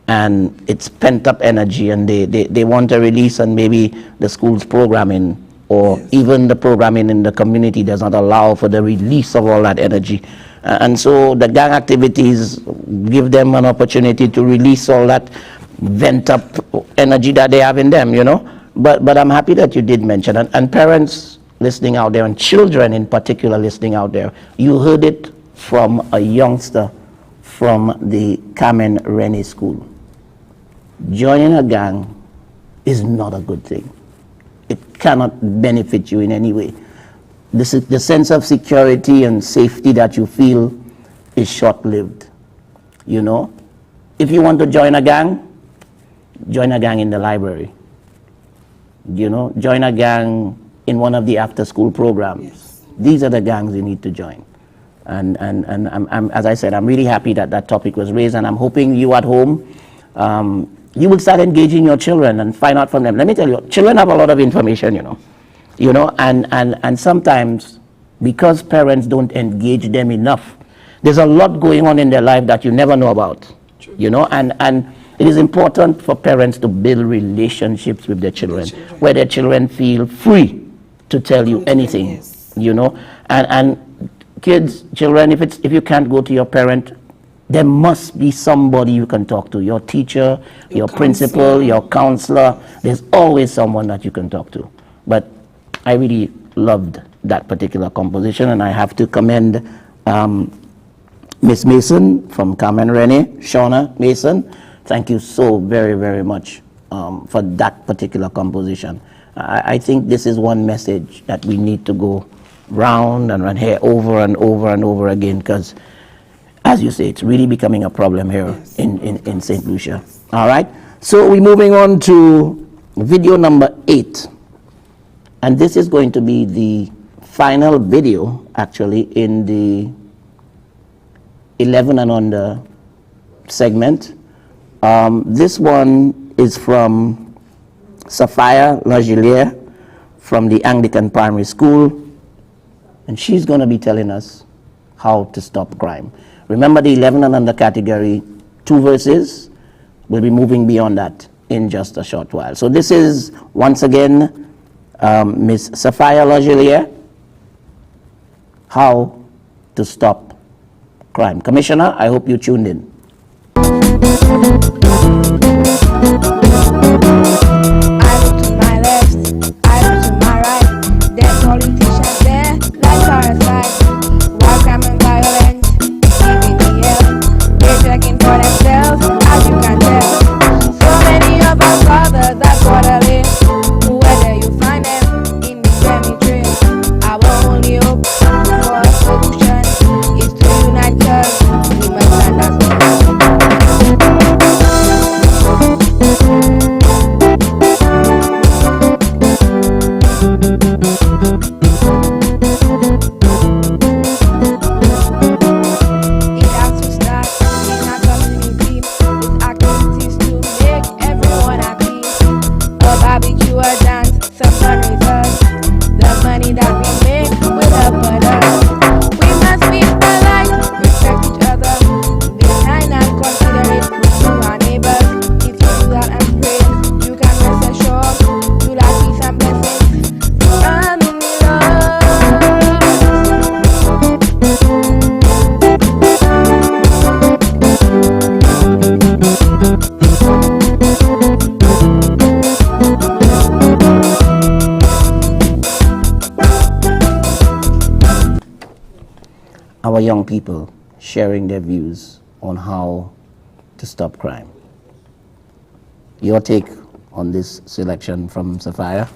and it's pent up energy, and they want a release, and maybe the school's programming or even the programming in the community does not allow for the release of all that energy. And so the gang activities give them an opportunity to release all that vent up energy that they have in them, But I'm happy that you did mention, and parents listening out there, and children in particular listening out there, you heard it from a youngster from the Carmen Rennie School. Joining a gang is not a good thing. It cannot benefit you in any way. The sense of security and safety that you feel is short-lived. If you want to join a gang in the library. Join a gang in one of the after-school programs. Yes. These are the gangs you need to join. And I'm, as I said, I'm really happy that topic was raised, and I'm hoping you at home, you will start engaging your children and find out from them. Let me tell you, children have a lot of information, and sometimes because parents don't engage them enough, there's a lot going on in their life that you never know about. And it is important for parents to build relationships with their children, where their children feel free to tell you anything, and children, if you can't go to your parent, there must be somebody you can talk to, your teacher, your principal, your counselor. There's always someone that you can talk to. But I really loved that particular composition, and I have to commend Miss Mason from Carmen Rennie, Shauna Mason. Thank you so very, very much for that particular composition. I think this is one message that we need to go round and run here over and over and over again, because as you say, it's really becoming a problem here in St. Lucia. All right, so we're moving on to video number 8, and this is going to be the final video actually in the 11 and under segment. This one is from Sophia Lagiliere from the Anglican Primary School, and she's going to be telling us how to stop crime. Remember the 11 and under category, 2 verses. We'll be moving beyond that in just a short while. So this is, once again, Miss Sophia Lagiliere, how to stop crime. Commissioner, I hope you tuned in. I look to my left, I look to my right. There's politicians there, like parasites. While crime and violence, keeping the air. They're checking for themselves, as you can tell. So many of our fathers are quarterly. Whether you find them in the cemetery, our only hope for a solution is to unite, 'cause we must understand. our young people sharing their views on how to stop crime. Your take on this selection from Sapphire?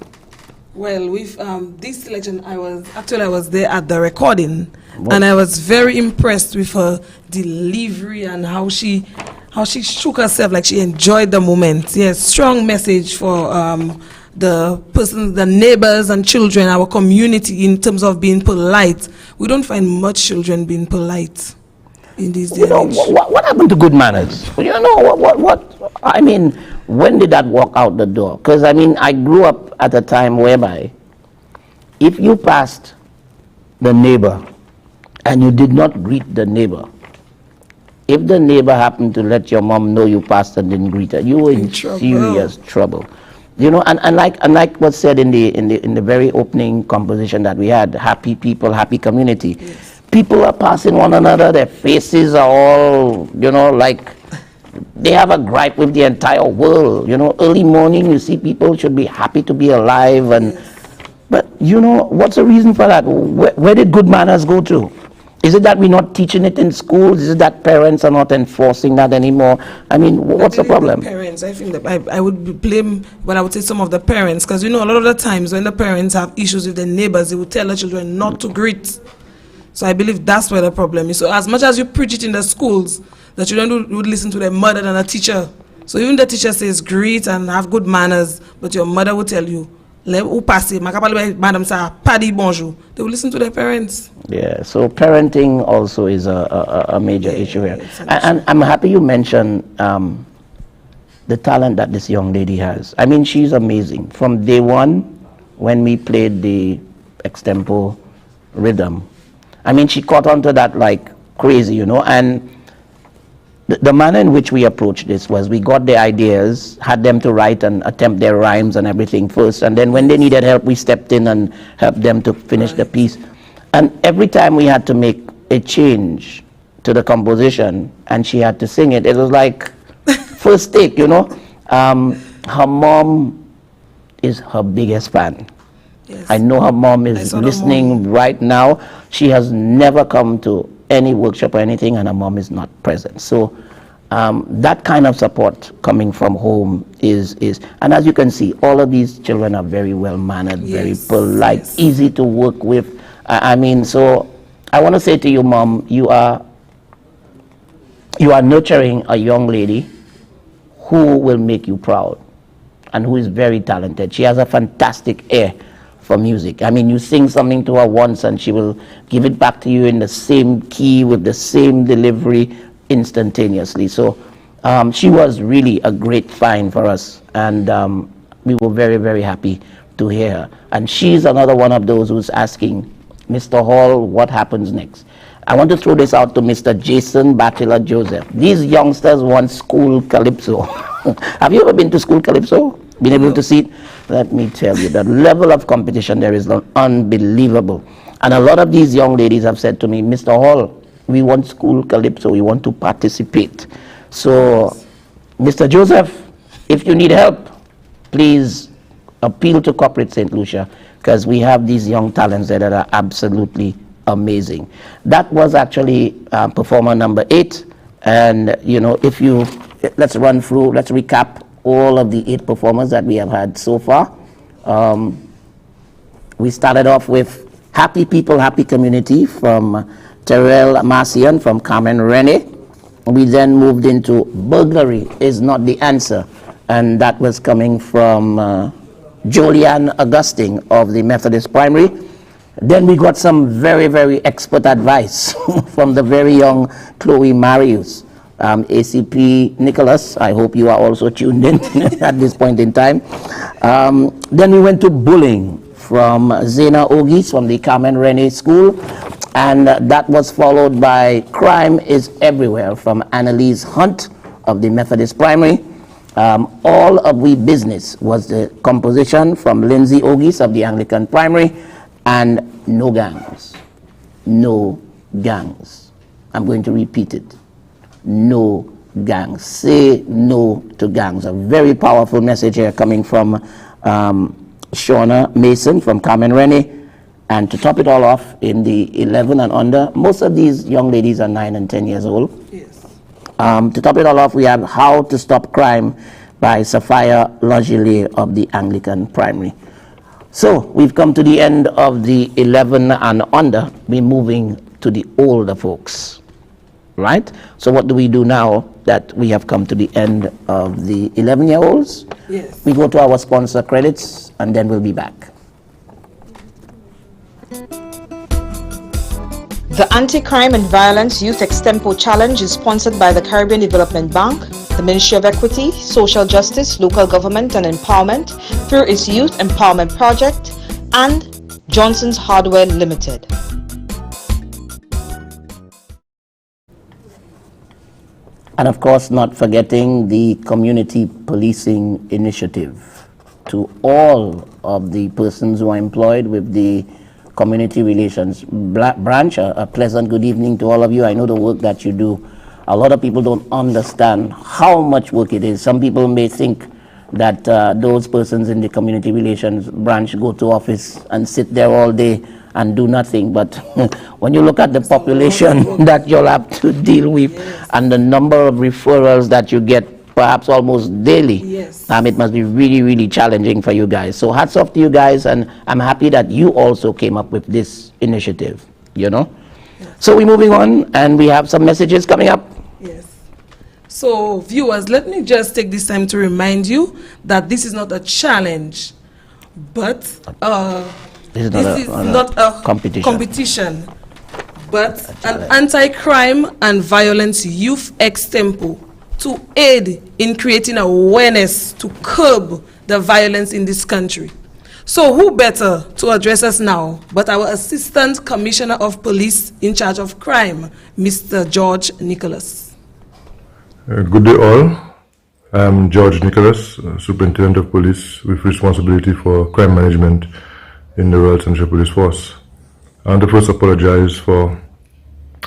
Well, with this selection, I was there at the recording, and I was very impressed with her delivery and how she shook herself like she enjoyed the moment. Yes, strong message for the neighbors and children, our community, in terms of being polite. We don't find much children being polite in these days. What happened to good manners? What I mean, when did that walk out the door? Because I mean, I grew up at a time whereby if you passed the neighbor and you did not greet the neighbor, if the neighbor happened to let your mom know you passed and didn't greet her, you were in serious trouble. You know, and like was said in the very opening composition that we had, happy people, happy community. Yes. People are passing one another, their faces are all, you know, like they have a gripe with the entire world. You know, early morning you see people should be happy to be alive, and but you know, what's the reason for that? Where did good manners go to? Is it that we're not teaching it in schools? Is it that parents are not enforcing that anymore? I mean, what's the problem? Parents, I think that I would blame, but I would say some of the parents, because you know, a lot of the times when the parents have issues with their neighbors, they would tell the children not to greet. So I believe that's where the problem is. So as much as you preach it in the schools, the children would listen to their mother than a teacher. So even the teacher says greet and have good manners, but your mother will tell you, madam sa paddy bonjour. They will listen to their parents. Yeah, so parenting also is a major issue here. And I'm happy you mentioned the talent that this young lady has. I mean, she's amazing. From day one, when we played the extempo rhythm, I mean, she caught on to that like crazy, you know, and the manner in which we approached this was we got the ideas, had them to write and attempt their rhymes and everything first, and then when they needed help, we stepped in and helped them to finish the piece. And every time we had to make a change to the composition and she had to sing it, it was like first take, you know. Her mom is her biggest fan. Yes. I know her mom is listening right now. She has never come to any workshop or anything, and her mom is not present. So that kind of support coming from home is, and as you can see, all of these children are very well mannered, very polite, easy to work with. I mean, so I want to say to you, Mom, you are nurturing a young lady who will make you proud and who is very talented. She has a fantastic ear for music. I mean, you sing something to her once and she will give it back to you in the same key with the same delivery instantaneously. So she was really a great find for us, and we were very, very happy to hear her. And she's another one of those who's asking, Mr. Hall, what happens next? I want to throw this out to Mr. Jason Batchelor Joseph. These youngsters want school calypso. Have you ever been to school calypso? Been able to see it? Let me tell you, the level of competition there is unbelievable. And a lot of these young ladies have said to me, Mr. Hall, we want school calypso, we want to participate. So, Mr. Joseph, if you need help, please appeal to Corporate St. Lucia, because we have these young talents there that are absolutely amazing. That was actually performer number 8. And, you know, if you, let's run through, let's recap all of the 8 performers that we have had so far. We started off with Happy People, Happy Community from Terrell Marcian from Carmen Rene. We then moved into Burglary is Not the Answer, and that was coming from Jolian Augustine of the Methodist Primary. Then we got some very, very expert advice from the very young Chloe Marius. ACP Nicholas, I hope you are also tuned in at this point in time. Then we went to Bullying from Zena Ogis from the Carmen Rene School, and that was followed by Crime is Everywhere from Annalise Hunt of the Methodist Primary. All of We Business was the composition from Lindsay Ogis of the Anglican Primary, and No Gangs. No Gangs. I'm going to repeat it. No gangs. Say no to gangs. A very powerful message here coming from Shauna Mason from Carmen Rene. And to top it all off, in the 11 and under, most of these young ladies are 9 and 10 years old. Yes. To top it all off, we have How to Stop Crime by Sapphire Logile of the Anglican Primary. So we've come to the end of the 11 and under. We're moving to the older folks, right? So what do we do now that we have come to the end of the 11-year-olds? Yes. We go to our sponsor credits, and then we'll be back. The Anti-Crime and Violence Youth Extempo Challenge is sponsored by the Caribbean Development Bank, the Ministry of Equity, Social Justice, Local Government and Empowerment through its Youth Empowerment Project, and Johnson's Hardware Limited. And of course, not forgetting the Community Policing Initiative. To all of the persons who are employed with the Community Relations Branch, a pleasant good evening to all of you. I know the work that you do. A lot of people don't understand how much work it is. Some people may think that those persons in the Community Relations Branch go to office and sit there all day and do nothing. But when you look at the population that you'll have to deal with, and the number of referrals that you get perhaps almost daily, it must be really, really challenging for you guys. So hats off to you guys, and I'm happy that you also came up with this initiative, you know. So we're moving on, and we have some messages coming up. Yes. So viewers, let me just take this time to remind you that this is not a challenge, but this is not a competition, but an anti-crime and violence youth extempo to aid in creating awareness to curb the violence in this country. So who better to address us now but our Assistant Commissioner of Police in charge of crime, Mr. George Nicholas. Good day all. I am George Nicholas, Superintendent of Police with responsibility for crime management in the Royal Central Police Force. I want to first apologize for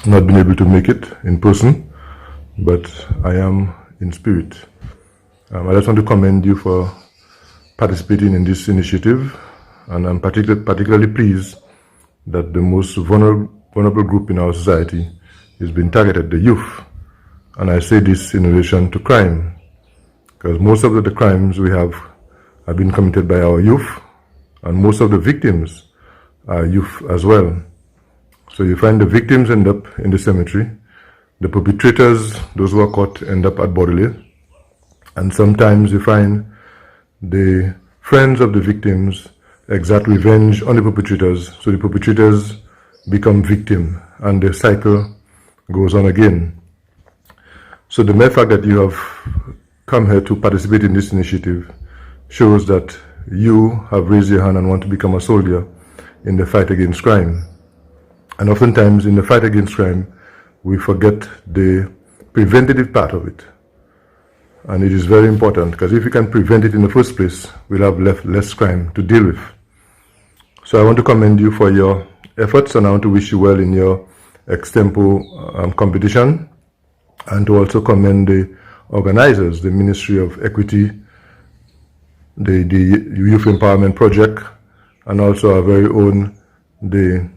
not being able to make it in person, but I am in spirit. I just want to commend you for participating in this initiative, and I'm particularly pleased that the most vulnerable group in our society is being targeted, the youth. And I say this in relation to crime, because most of the crimes we have been committed by our youth, and most of the victims are youth as well. So you find the victims end up in the cemetery, the perpetrators, those who are caught, end up at Bordelais, and sometimes you find the friends of the victims exact revenge on the perpetrators, so the perpetrators become victim, and the cycle goes on again. So the mere fact that you have come here to participate in this initiative shows that you have raised your hand and want to become a soldier in the fight against crime. And oftentimes in the fight against crime, we forget the preventative part of it. And it is very important, because if we can prevent it in the first place, we'll have less crime to deal with. So I want to commend you for your efforts, and I want to wish you well in your extempo competition, and to also commend the organizers, the Ministry of Equity, the Youth Empowerment Project, and also our very own, the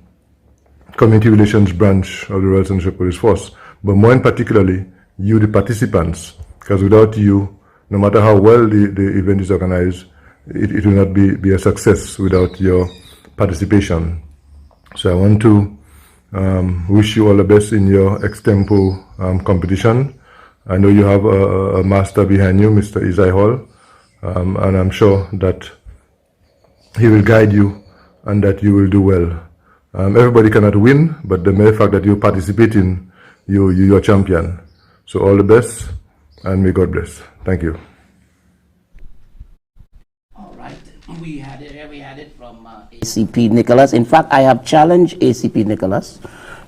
Community Relations Branch of the Royal Central Police Force. But more in particularly, you, the participants, because without you, no matter how well the event is organized, it will not be a success without your participation. So I want to wish you all the best in your extempo competition. I know you have a master behind you, Mr. Isai Hall, and I'm sure that he will guide you and that you will do well. Everybody cannot win, but the mere fact that you participate in, you're a champion. So all the best, and may God bless. Thank you. All right, we had it from ACP Nicholas. In fact, I have challenged ACP Nicholas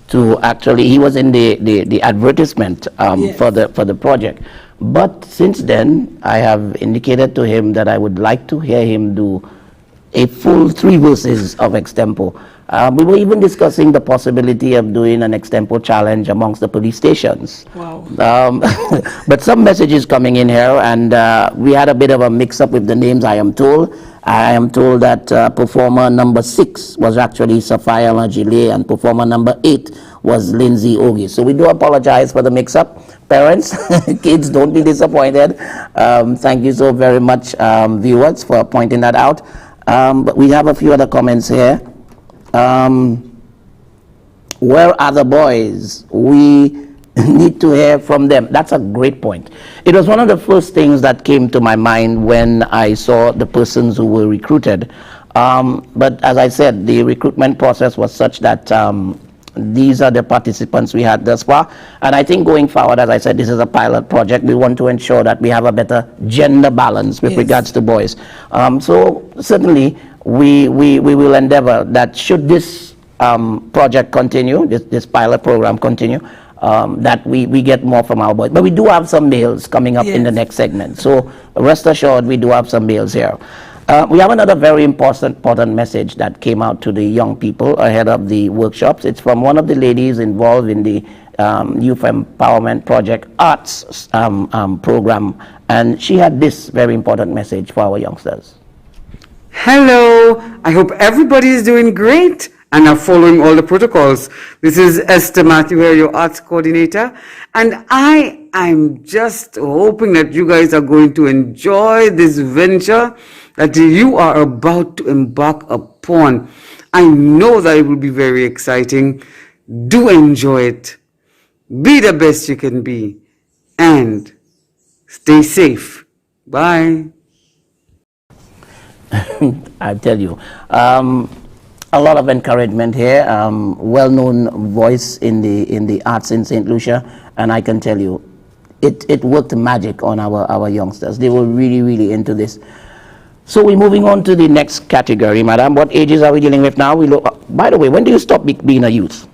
to actually, he was in the advertisement for the project. But since then, I have indicated to him that I would like to hear him do a full 3 verses of extempo. We were even discussing the possibility of doing an extempo challenge amongst the police stations. Wow. But some messages coming in here, and we had a bit of a mix-up with the names, I am told. I am told that performer number 6 was actually Sapphire Majile, and performer number 8 was Lindsay Ogi. So we do apologize for the mix-up. Parents, kids, don't be disappointed. Thank you so very much, viewers, for pointing that out. But we have a few other comments here. Where are the boys? We need to hear from them. That's a great point. It was one of the first things that came to my mind when I saw the persons who were recruited. But as I said, the recruitment process was such that these are the participants we had thus far. And I think going forward, as I said, this is a pilot project. We want to ensure that we have a better gender balance with regards to boys. So certainly we will endeavor that should this project continue, this pilot program continue, that we get more from our boys. But we do have some males coming up in the next segment. So rest assured, we do have some males here. We have another very important message that came out to the young people ahead of the workshops. It's from one of the ladies involved in the Youth Empowerment Project Arts program. And she had this very important message for our youngsters. Hello, I hope everybody is doing great and are following all the protocols. This is Esther Matthew here, your arts coordinator, and I'm just hoping that you guys are going to enjoy this venture that you are about to embark upon. I know that it will be very exciting. Do enjoy it. Be the best you can be, and stay safe. Bye. I tell you, a lot of encouragement here. Well-known voice in the arts in St. Lucia, and I can tell you, it worked magic on our youngsters. They were really into this. So we're moving on to the next category, madam. What ages are we dealing with now? By the way, when do you stop being a youth?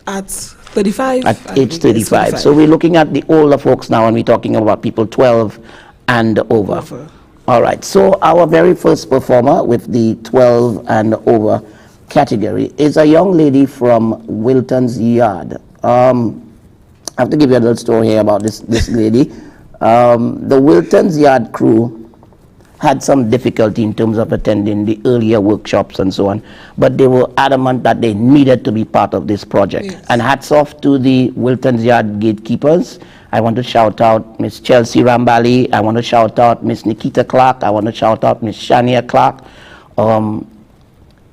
At 35. At age 35. So we're looking at the older folks now, and we're talking about people 12 and over. All right, so our very first performer with the 12 and over category is a young lady from Wilton's Yard. I have to give you a little story here about this lady. The Wilton's Yard crew had some difficulty in terms of attending the earlier workshops and so on, but they were adamant that they needed to be part of this project. Yes. And hats off to the Wilton's Yard gatekeepers. I want to shout out Miss Chelsea Rambali. I want to shout out Miss Nikita Clark. I want to shout out Miss Shania Clark.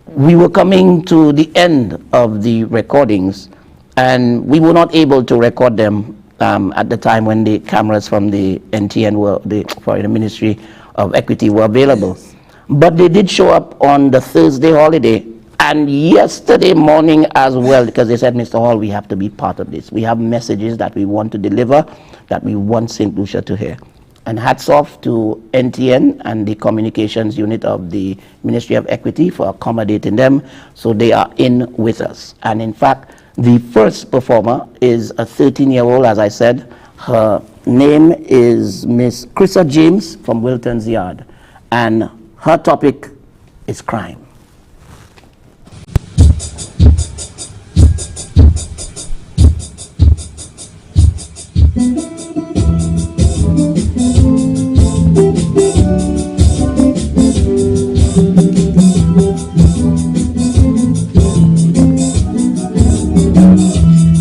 We were coming to the end of the recordings, and we were not able to record them at the time when the cameras from the NTN the Ministry of Equity were available. Yes. But they did show up on the Thursday holiday and yesterday morning as well, because they said, Mr. Hall, we have to be part of this. We have messages that we want to deliver, that we want St. Lucia to hear. And hats off to NTN and the communications unit of the Ministry of Equity for accommodating them, so they are in with us. And in fact, the first performer is a 13-year-old, as I said. Her name is Miss Chrissa James from Wilton's Yard, and her topic is crime.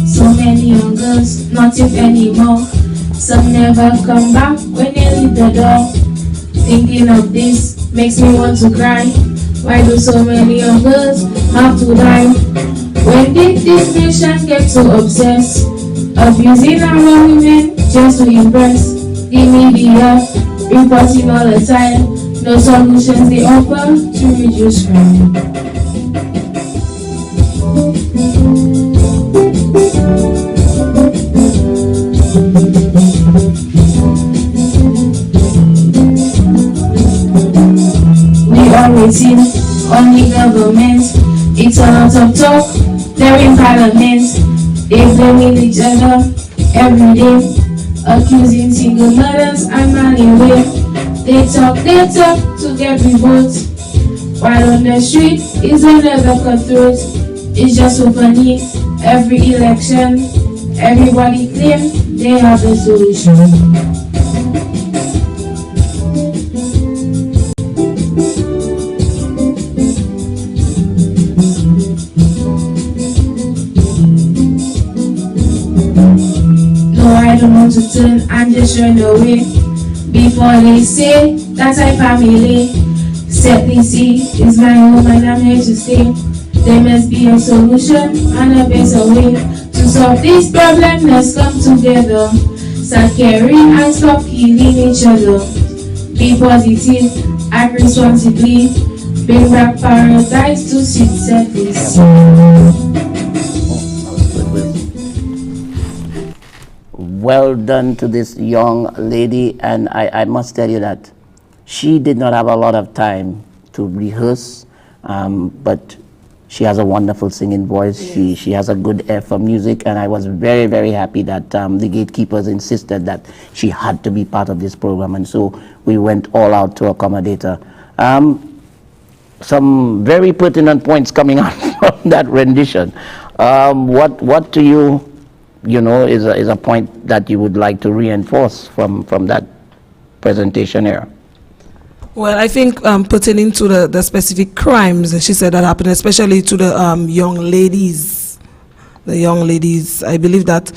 So many young girls, not if anymore. Some never come back when they leave the door. Thinking of this makes me want to cry. Why do so many young girls have to die? When did this nation get so obsessed? Abusing our women just to impress the media, reporting all the time. No solutions they offer to reduce crime. Waiting on the government. It's a lot of talk. They're in parliament. They blaming each other every day, accusing single mothers and marrying away. They talk to get revolt, while on the street is another cutthroat. It's just so funny. Every election, everybody claim they have the solution. them want to turn and just run away. Before they say that I family, simply see is my home and I'm here to stay. There must be a solution and a better way to solve this problem. Let's come together, start caring and stop killing each other. Be positive, act responsibly, bring back paradise to sweet surface. Well done to this young lady, and I must tell you that she did not have a lot of time to rehearse, but she has a wonderful singing voice. Yes. She has a good ear for music, and I was very, very happy that the gatekeepers insisted that she had to be part of this program, and so we went all out to accommodate her. Some very pertinent points coming out from that rendition. What to you know, is a point that you would like to reinforce from that presentation here? Well, I think pertaining to the specific crimes, she said that happened, especially to the young ladies. The young ladies, I believe that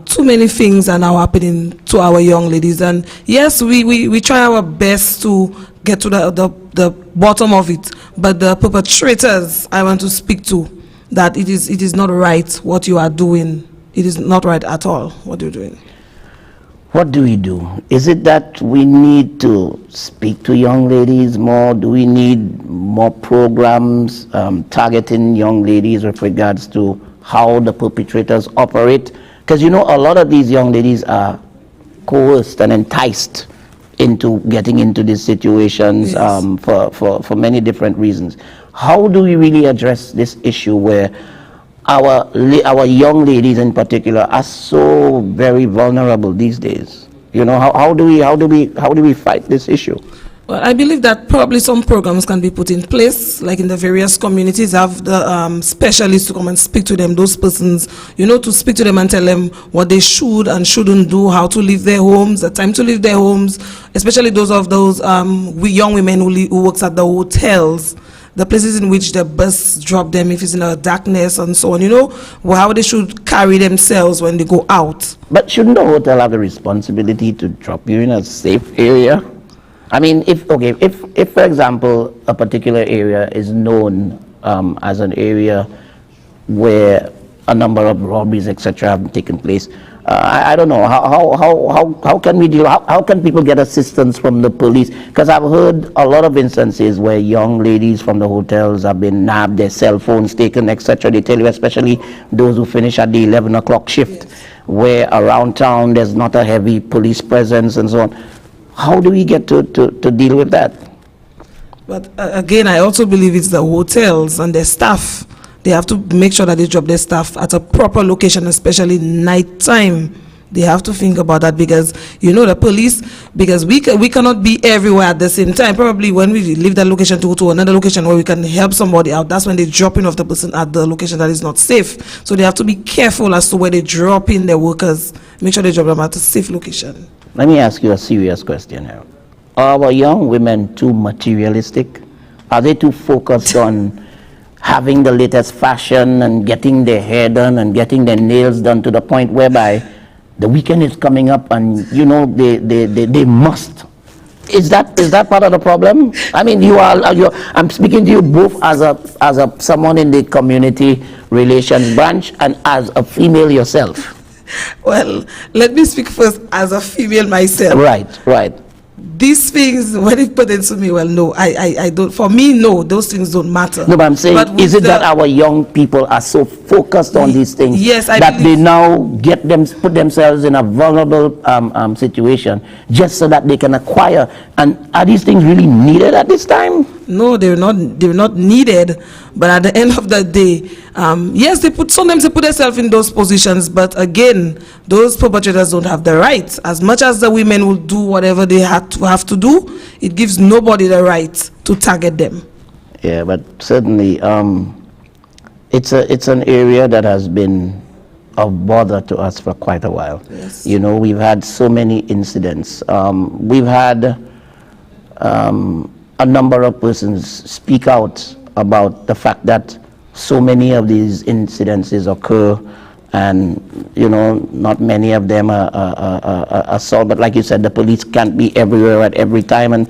too many things are now happening to our young ladies. And yes, we try our best to get to the bottom of it. But the perpetrators, I want to speak to, that it is not right what you are doing. It is not right at all what you're doing. What do we do? Is it that we need to speak to young ladies more? Do we need more programs targeting young ladies with regards to how the perpetrators operate? Because you know, a lot of these young ladies are coerced and enticed into getting into these situations. Yes. For many different reasons. How do we really address this issue where our young ladies in particular are so very vulnerable these days? You know, how do we fight this issue? Well, I believe that probably some programs can be put in place, like in the various communities, have the specialists to come and speak to them, those persons, you know, to speak to them and tell them what they should and shouldn't do, how to leave their homes, the time to leave their homes, especially those young women who works at the hotels, the places in which the bus drop them if it's in the darkness and so on, you know, how they should carry themselves when they go out. But shouldn't the hotel have the responsibility to drop you in a safe area? I mean, if for example, a particular area is known as an area where a number of robberies, etc., have taken place, I don't know, how can we deal, how can people get assistance from the police? Because I've heard a lot of instances where young ladies from the hotels have been nabbed, their cell phones taken, etc. They tell you, especially those who finish at the 11 o'clock shift, yes, where around town there's not a heavy police presence and so on. How do we get to deal with that? But again, I also believe it's the hotels and their staff. They have to make sure that they drop their staff at a proper location, especially nighttime. They have to think about that, because you know the police, because we cannot be everywhere at the same time. Probably when we leave that location to go to another location where we can help somebody out, that's when they drop in off the person at the location that is not safe. So they have to be careful as to where they drop in their workers. Make sure they drop them at a safe location. Let me ask you a serious question here. Are our young women too materialistic? Are they too focused on having the latest fashion and getting their hair done and getting their nails done to the point whereby the weekend is coming up and you know they must? Is that part of the problem? I mean, I'm speaking to you both as someone in the community relations branch and as a female yourself. Well, let me speak first as a female myself. Right. These things, when it pertains to me, well, no, I don't. For me, no, those things don't matter. No, but I'm saying, is it that our young people are so focused on these things, yes, that they now put themselves in a vulnerable situation just so that they can acquire? And are these things really needed at this time? No, they're not needed. But at the end of the day, yes, sometimes they put themselves in those positions. But again, those perpetrators don't have the right. As much as the women will do whatever they have to do, it gives nobody the right to target them. Yeah, but certainly, it's an area that has been of bother to us for quite a while. Yes. You know, we've had so many incidents. We've had a number of persons speak out about the fact that so many of these incidences occur and not many of them are solved. But like you said, the police can't be everywhere at every time. And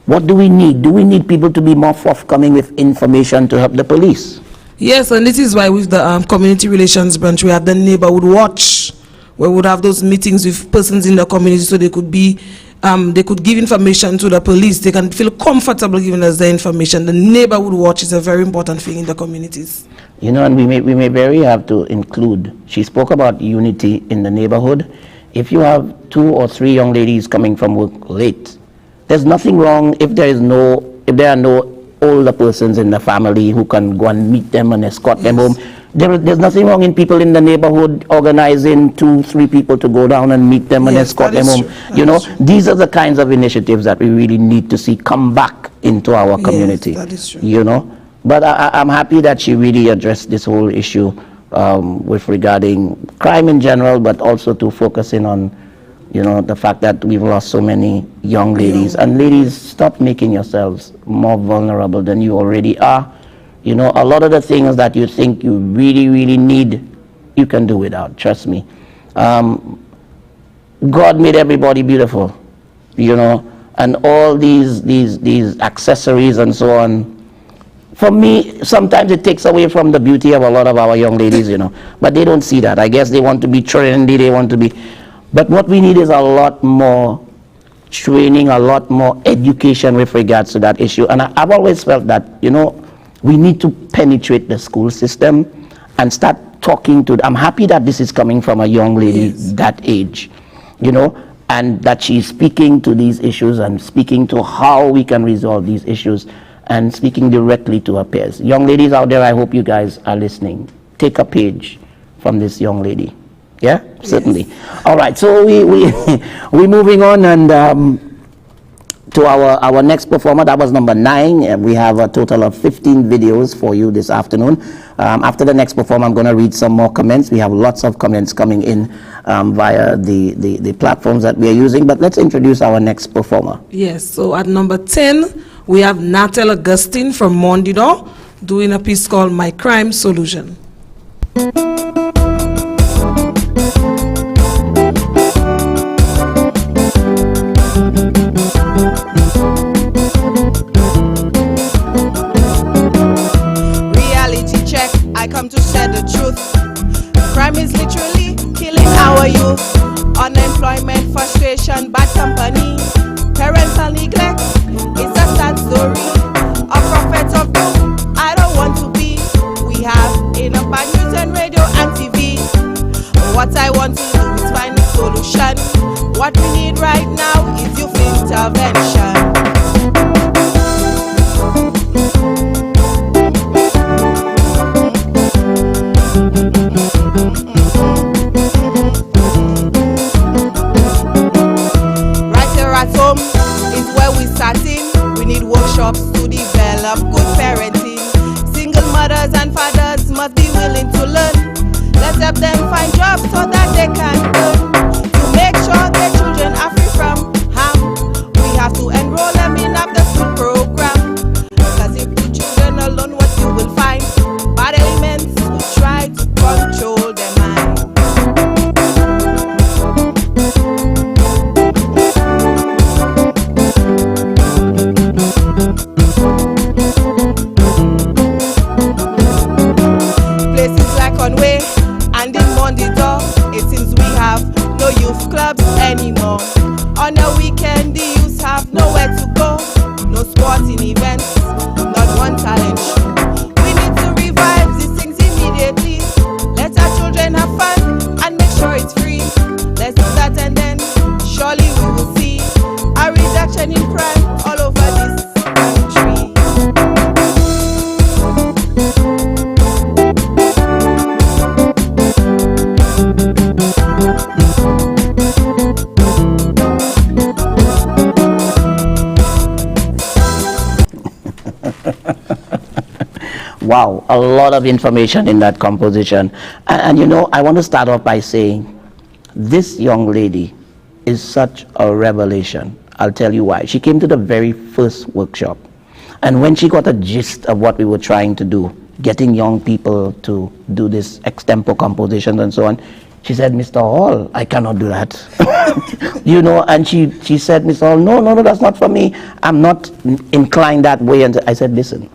what do we need? Do we need people to be more forthcoming with information to help the police? Yes, and this is why with the community relations branch, we have the neighborhood watch, where we would have those meetings with persons in the community, so they could be, they could give information to the police. They can feel comfortable giving us the information. The neighborhood watch is a very important thing in the communities. And we may very have to include, she spoke about unity in the neighborhood. If you have 2 or 3 young ladies coming from work late, there's nothing wrong if there are no older persons in the family who can go and meet them and escort them home. There's nothing wrong in people in the neighborhood organizing 2, 3 people to go down and meet them and escort them home. These are the kinds of initiatives that we really need to see come back into our community. Yes, that is true. But I'm happy that she really addressed this whole issue with regarding crime in general, but also to focusing on the fact that we've lost so many young ladies. And ladies, stop making yourselves more vulnerable than you already are. A lot of the things that you think you really, really need, you can do without, trust me. God made everybody beautiful, and all these accessories and so on. For me, sometimes it takes away from the beauty of a lot of our young ladies, but they don't see that. I guess they want to be trendy, they want to be. But what we need is a lot more training, a lot more education with regards to that issue. And I've always felt that, we need to penetrate the school system and start talking to. I'm happy that this is coming from a young lady that age, and that she's speaking to these issues and speaking to how we can resolve these issues and speaking directly to her peers. Young ladies out there, I hope you guys are listening. Take a page from this young lady. Yeah, certainly. All right, so we're moving on and to our next performer. That was number 9, and we have a total of 15 videos for you this afternoon. After the next performer, I'm going to read some more comments. We have lots of comments coming in via the platforms that we are using, but let's introduce our next performer. Yes, so at number 10, we have Natal Augustine from Mondino doing a piece called My Crime Solution. I come to share the truth. Crime is literally killing our youth. Unemployment, frustration, bad company, parental neglect. It's a sad story. A prophet of doom, I don't want to be. We have enough bad news on radio and TV. What I want to do is find a solution. What we need right now is youth intervention. At home is where we starting. We need workshops to develop good parenting. Single mothers and fathers must be willing to learn. Let's help them find jobs so that they can earn. To make sure their children are free from harm, we have to enroll them in after school program. Because if the children alone, what you will find, bad elements will try to control their mind. Way and in Mondito, it seems we have no youth clubs anymore. On the weekend, the youth have nowhere to go. No sporting events, not one talent show. We need to revive these things immediately. Let our children have fun and make sure it's free. Let's do that and then surely we will see a reduction in crime all over this country. Wow, a lot of information in that composition. And I want to start off by saying this young lady is such a revelation. I'll tell you why. She came to the very first workshop, and when she got a gist of what we were trying to do, getting young people to do this extempo compositions and so on. She said, Mr. Hall, I cannot do that. You know, and she said, Mr. Hall, no, that's not for me. I'm not inclined that way. And I said, listen,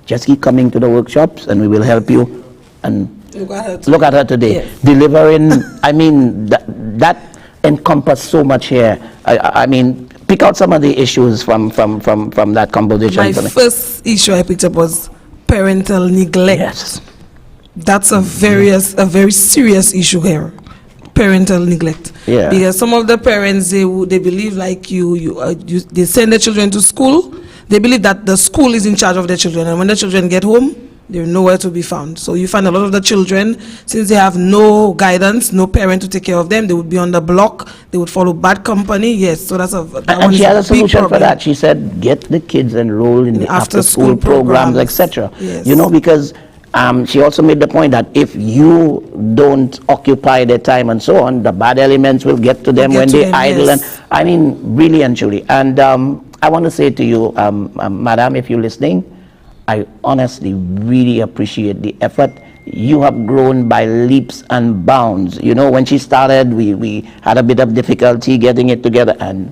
just keep coming to the workshops and we will help you. And look at her today. Yes. Delivering, I mean, that encompassed so much here. I mean, pick out some of the issues from that composition. My first issue I picked up was parental neglect. Yes. That's a very serious issue here. Parental neglect. Yeah. Because some of the parents, they believe like they send their children to school. They believe that the school is in charge of their children, and when the children get home, they're nowhere to be found. So you find a lot of the children, since they have no guidance, no parent to take care of them, they would be on the block, they would follow bad company. Yes, so that's and she has a solution for that. She said, get the kids enrolled in the after-school programs, etc. Yes. You know, because she also made the point that if you don't occupy their time and so on, the bad elements will get to them when they idle. Yes. And I mean, really and truly. And I want to say to you, Madam, if you're listening, I honestly really appreciate the effort. You have grown by leaps and bounds. You know, when she started, we had a bit of difficulty getting it together, and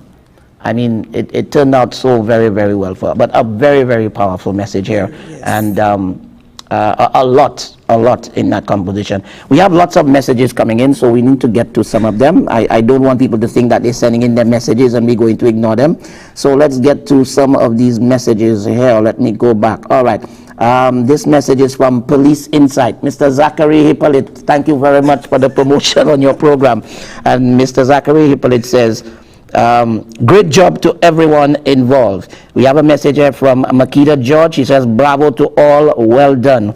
I mean, it turned out so very, very well for her. But a very, very powerful message here. Yes. And a lot in that composition. We have lots of messages coming in, so we need to get to some of them. I don't want people to think that they're sending in their messages and we're going to ignore them. So let's get to some of these messages here. Let me go back. All right. This message is from Police Insight. Mr. Zachary Hippolyte, thank you very much for the promotion on your program. And Mr. Zachary Hippolyte says, great job to everyone involved. We have a message here from Makita George. She says, bravo to all, well done.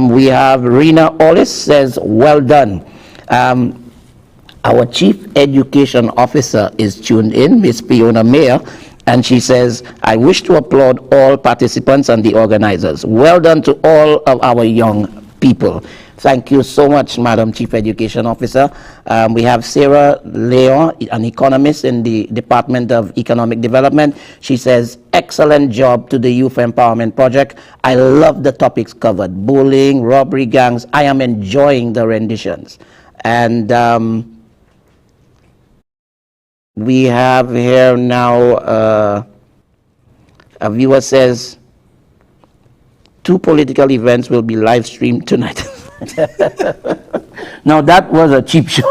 We have Rena Ollis says, well done. Our Chief Education Officer is tuned in, Miss Fiona Mayer, and she says, I wish to applaud all participants and the organizers. Well done to all of our young people. Thank you so much, Madam Chief Education Officer. We have Sarah Leon, an economist in the Department of Economic Development. She says, excellent job to the Youth Empowerment Project. I love the topics covered. Bullying, robbery gangs. I am enjoying the renditions. And we have here now, a viewer says, 2 political events will be live streamed tonight. Now that was a cheap shot.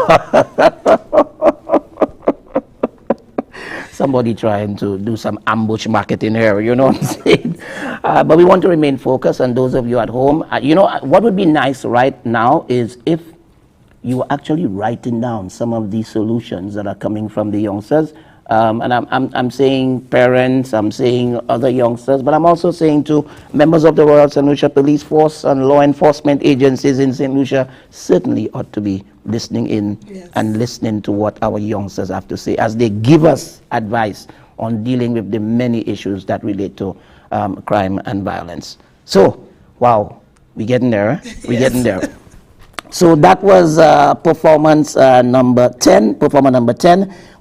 Somebody trying to do some ambush marketing here, you know what I'm saying? But we want to remain focused, and those of you at home, you know, what would be nice right now is if you are actually writing down some of these solutions that are coming from the youngsters. And I'm saying parents, I'm saying other youngsters, but I'm also saying to members of the Royal St. Lucia Police Force and law enforcement agencies in St. Lucia certainly ought to be listening in. Yes. And listening to what our youngsters have to say as they give us advice on dealing with the many issues that relate to crime and violence. So, wow, we're getting there. We're getting there. So that was performance number 10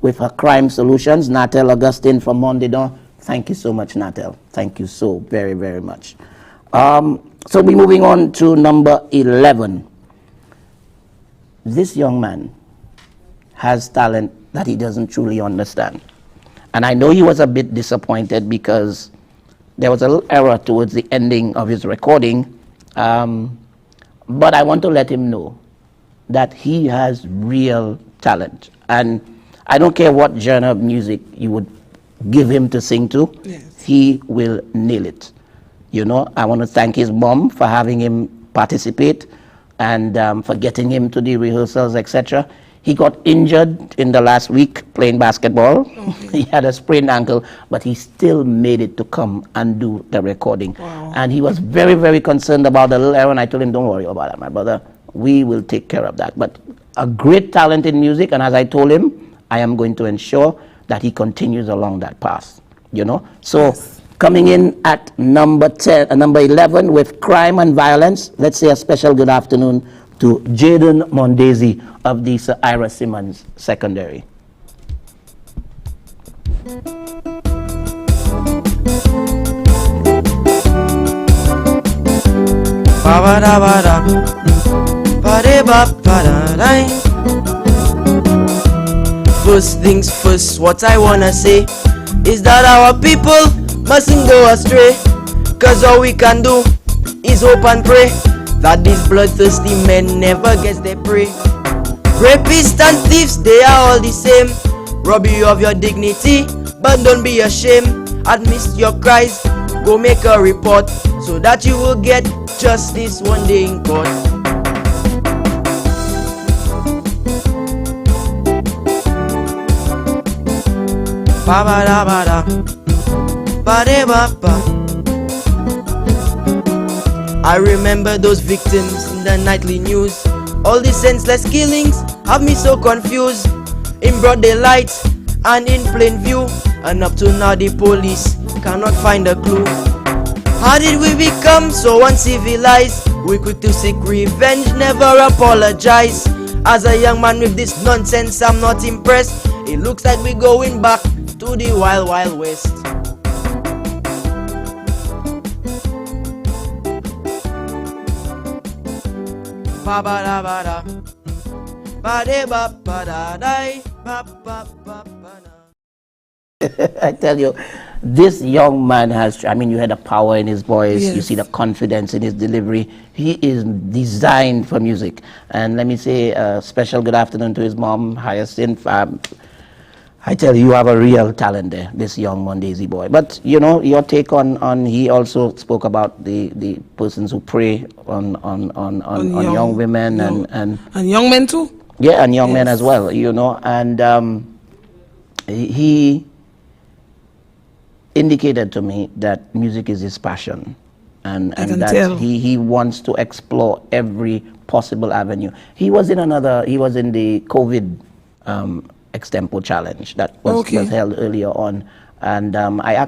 with her crime solutions. Natel Augustine from Mondidon. Thank you so much, Natel. Thank you so very, very much. So we're moving on to number 11. This young man has talent that he doesn't truly understand. And I know he was a bit disappointed because there was a little error towards the ending of his recording. But I want to let him know that he has real talent. And I don't care what genre of music you would give him to sing to, yes, he will nail it. You know, I want to thank his mom for having him participate and for getting him to the rehearsals, etc. He got injured in the last week playing basketball. Okay. He had a sprained ankle, but he still made it to come and do the recording. Wow. And he was very, very concerned about the little error, and I told him, don't worry about that, my brother. We will take care of that. But a great talent in music, and as I told him, I am going to ensure that he continues along that path, you know. So yes, coming in at number 11 with crime and violence, let's say a special good afternoon to Jaden Mondesi of the Sir Ira Simmons Secondary. Ba-ba-da-ba-da. Ba-de-ba-ba-da-dai. First things first, what I wanna say is that our people mustn't go astray. Cause all we can do is hope and pray that these bloodthirsty men never gets their prey. Rapists and thieves, they are all the same. Rob you of your dignity, but don't be ashamed. Admit your cries, go make a report, so that you will get justice one day in court. Ba-ba-da-ba-da. Ba-de-ba-ba. I remember those victims in the nightly news. All these senseless killings have me so confused. In broad daylight and in plain view, and up to now the police cannot find a clue. How did we become so uncivilized? We quick to seek revenge, never apologize. As a young man with this nonsense, I'm not impressed. It looks like we're going back to the wild, wild west. Ba-ba-da-ba-da. Ba-de-ba-ba-da-dai. Ba-ba-ba-ba-da. I tell you, this young man has, I mean, you heard the power in his voice, you see the confidence in his delivery. He is designed for music. And let me say a special good afternoon to his mom, Hyacinth. I tell you, you have a real talent there, this young Mondesi boy. But, you know, your take on he also spoke about the persons who prey on young women and young men too? Yeah, and young men as well, you know. And he indicated to me that music is his passion, and that he wants to explore every possible avenue. He was in the COVID extempo challenge that was held earlier on, and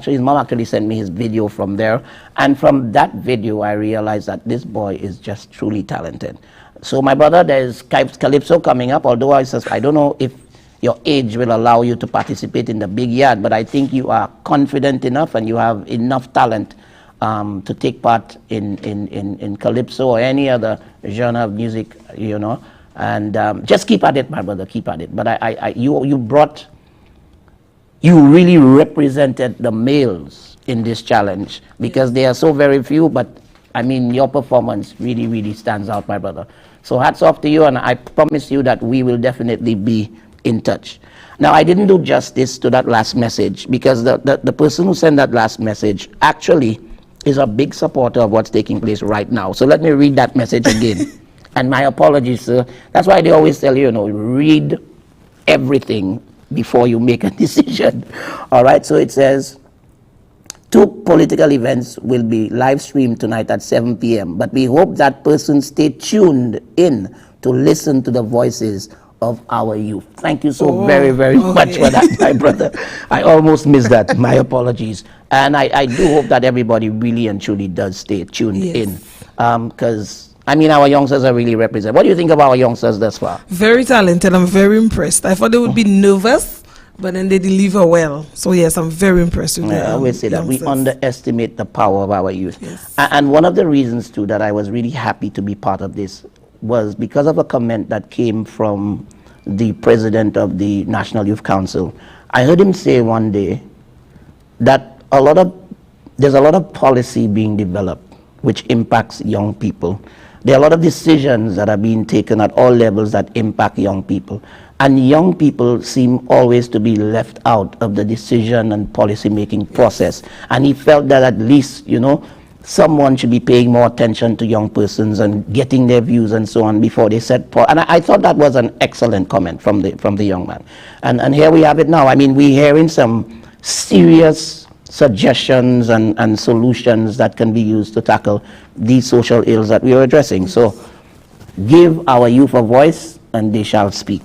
his mom actually sent me his video from there, and from that video I realized that this boy is just truly talented. So my brother, there's Calypso coming up, although I don't know if your age will allow you to participate in the big yard, but I think you are confident enough and you have enough talent to take part in Calypso or any other genre of music, you know. And just keep at it, my brother, keep at it. But you really represented the males in this challenge, because they are so very few, but I mean, your performance really, really stands out, my brother. So hats off to you, and I promise you that we will definitely be in touch. Now, I didn't do justice to that last message, because the person who sent that last message actually is a big supporter of what's taking place right now. So let me read that message again. And my apologies, sir. That's why they always tell you, read everything before you make a decision. All right, so it says, 2 political events will be live streamed tonight at 7 p.m. But we hope that persons stay tuned in to listen to the voices of our youth. Thank you so very, very much for that, my brother. I almost missed that. My apologies. And I do hope that everybody really and truly does stay tuned in. Because, I mean, our youngsters are really represented. What do you think of our youngsters thus far? Very talented. I'm very impressed. I thought they would be nervous, but then they deliver well. So yes, I'm very impressed with them. I always say that we underestimate the power of our youth. And one of the reasons too that I was really happy to be part of this was because of a comment that came from the president of the National Youth Council. I heard him say one day that there's a lot of policy being developed which impacts young people. There are a lot of decisions that are being taken at all levels that impact young people. And young people seem always to be left out of the decision and policy making process. And he felt that at least, someone should be paying more attention to young persons and getting their views and so on before they set and I thought that was an excellent comment from the young man. And here we have it now. I mean, we're hearing some serious suggestions and solutions that can be used to tackle these social ills that we are addressing. So give our youth a voice and they shall speak.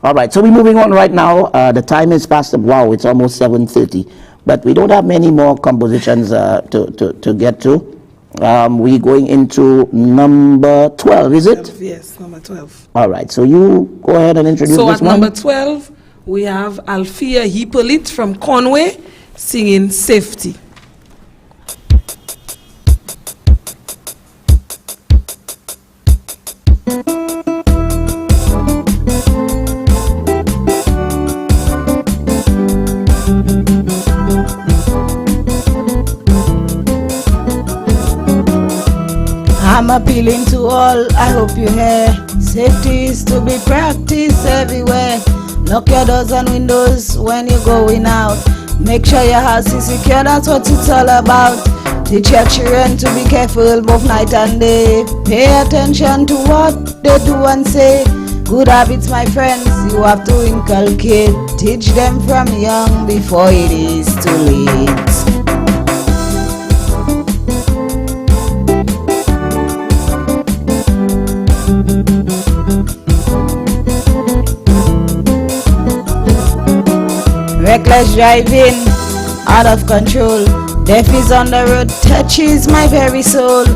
All right, so we're moving on right now. The time is past, it's almost 7:30. But we don't have many more compositions to get to. We're going into number 12, is it? Yes, number 12. All right, so you go ahead and introduce this one. So at number 12, we have Althea Hippolyte from Conway singing Safety. I'm appealing to all, I hope you hear. Safety is to be practiced everywhere. Lock your doors and windows when you're going out. Make sure your house is secure, that's what it's all about. Teach your children to be careful both night and day. Pay attention to what they do and say. Good habits, my friends, you have to inculcate. Teach them from young before it is too late. Reckless driving, out of control. Death is on the road, touches my very soul.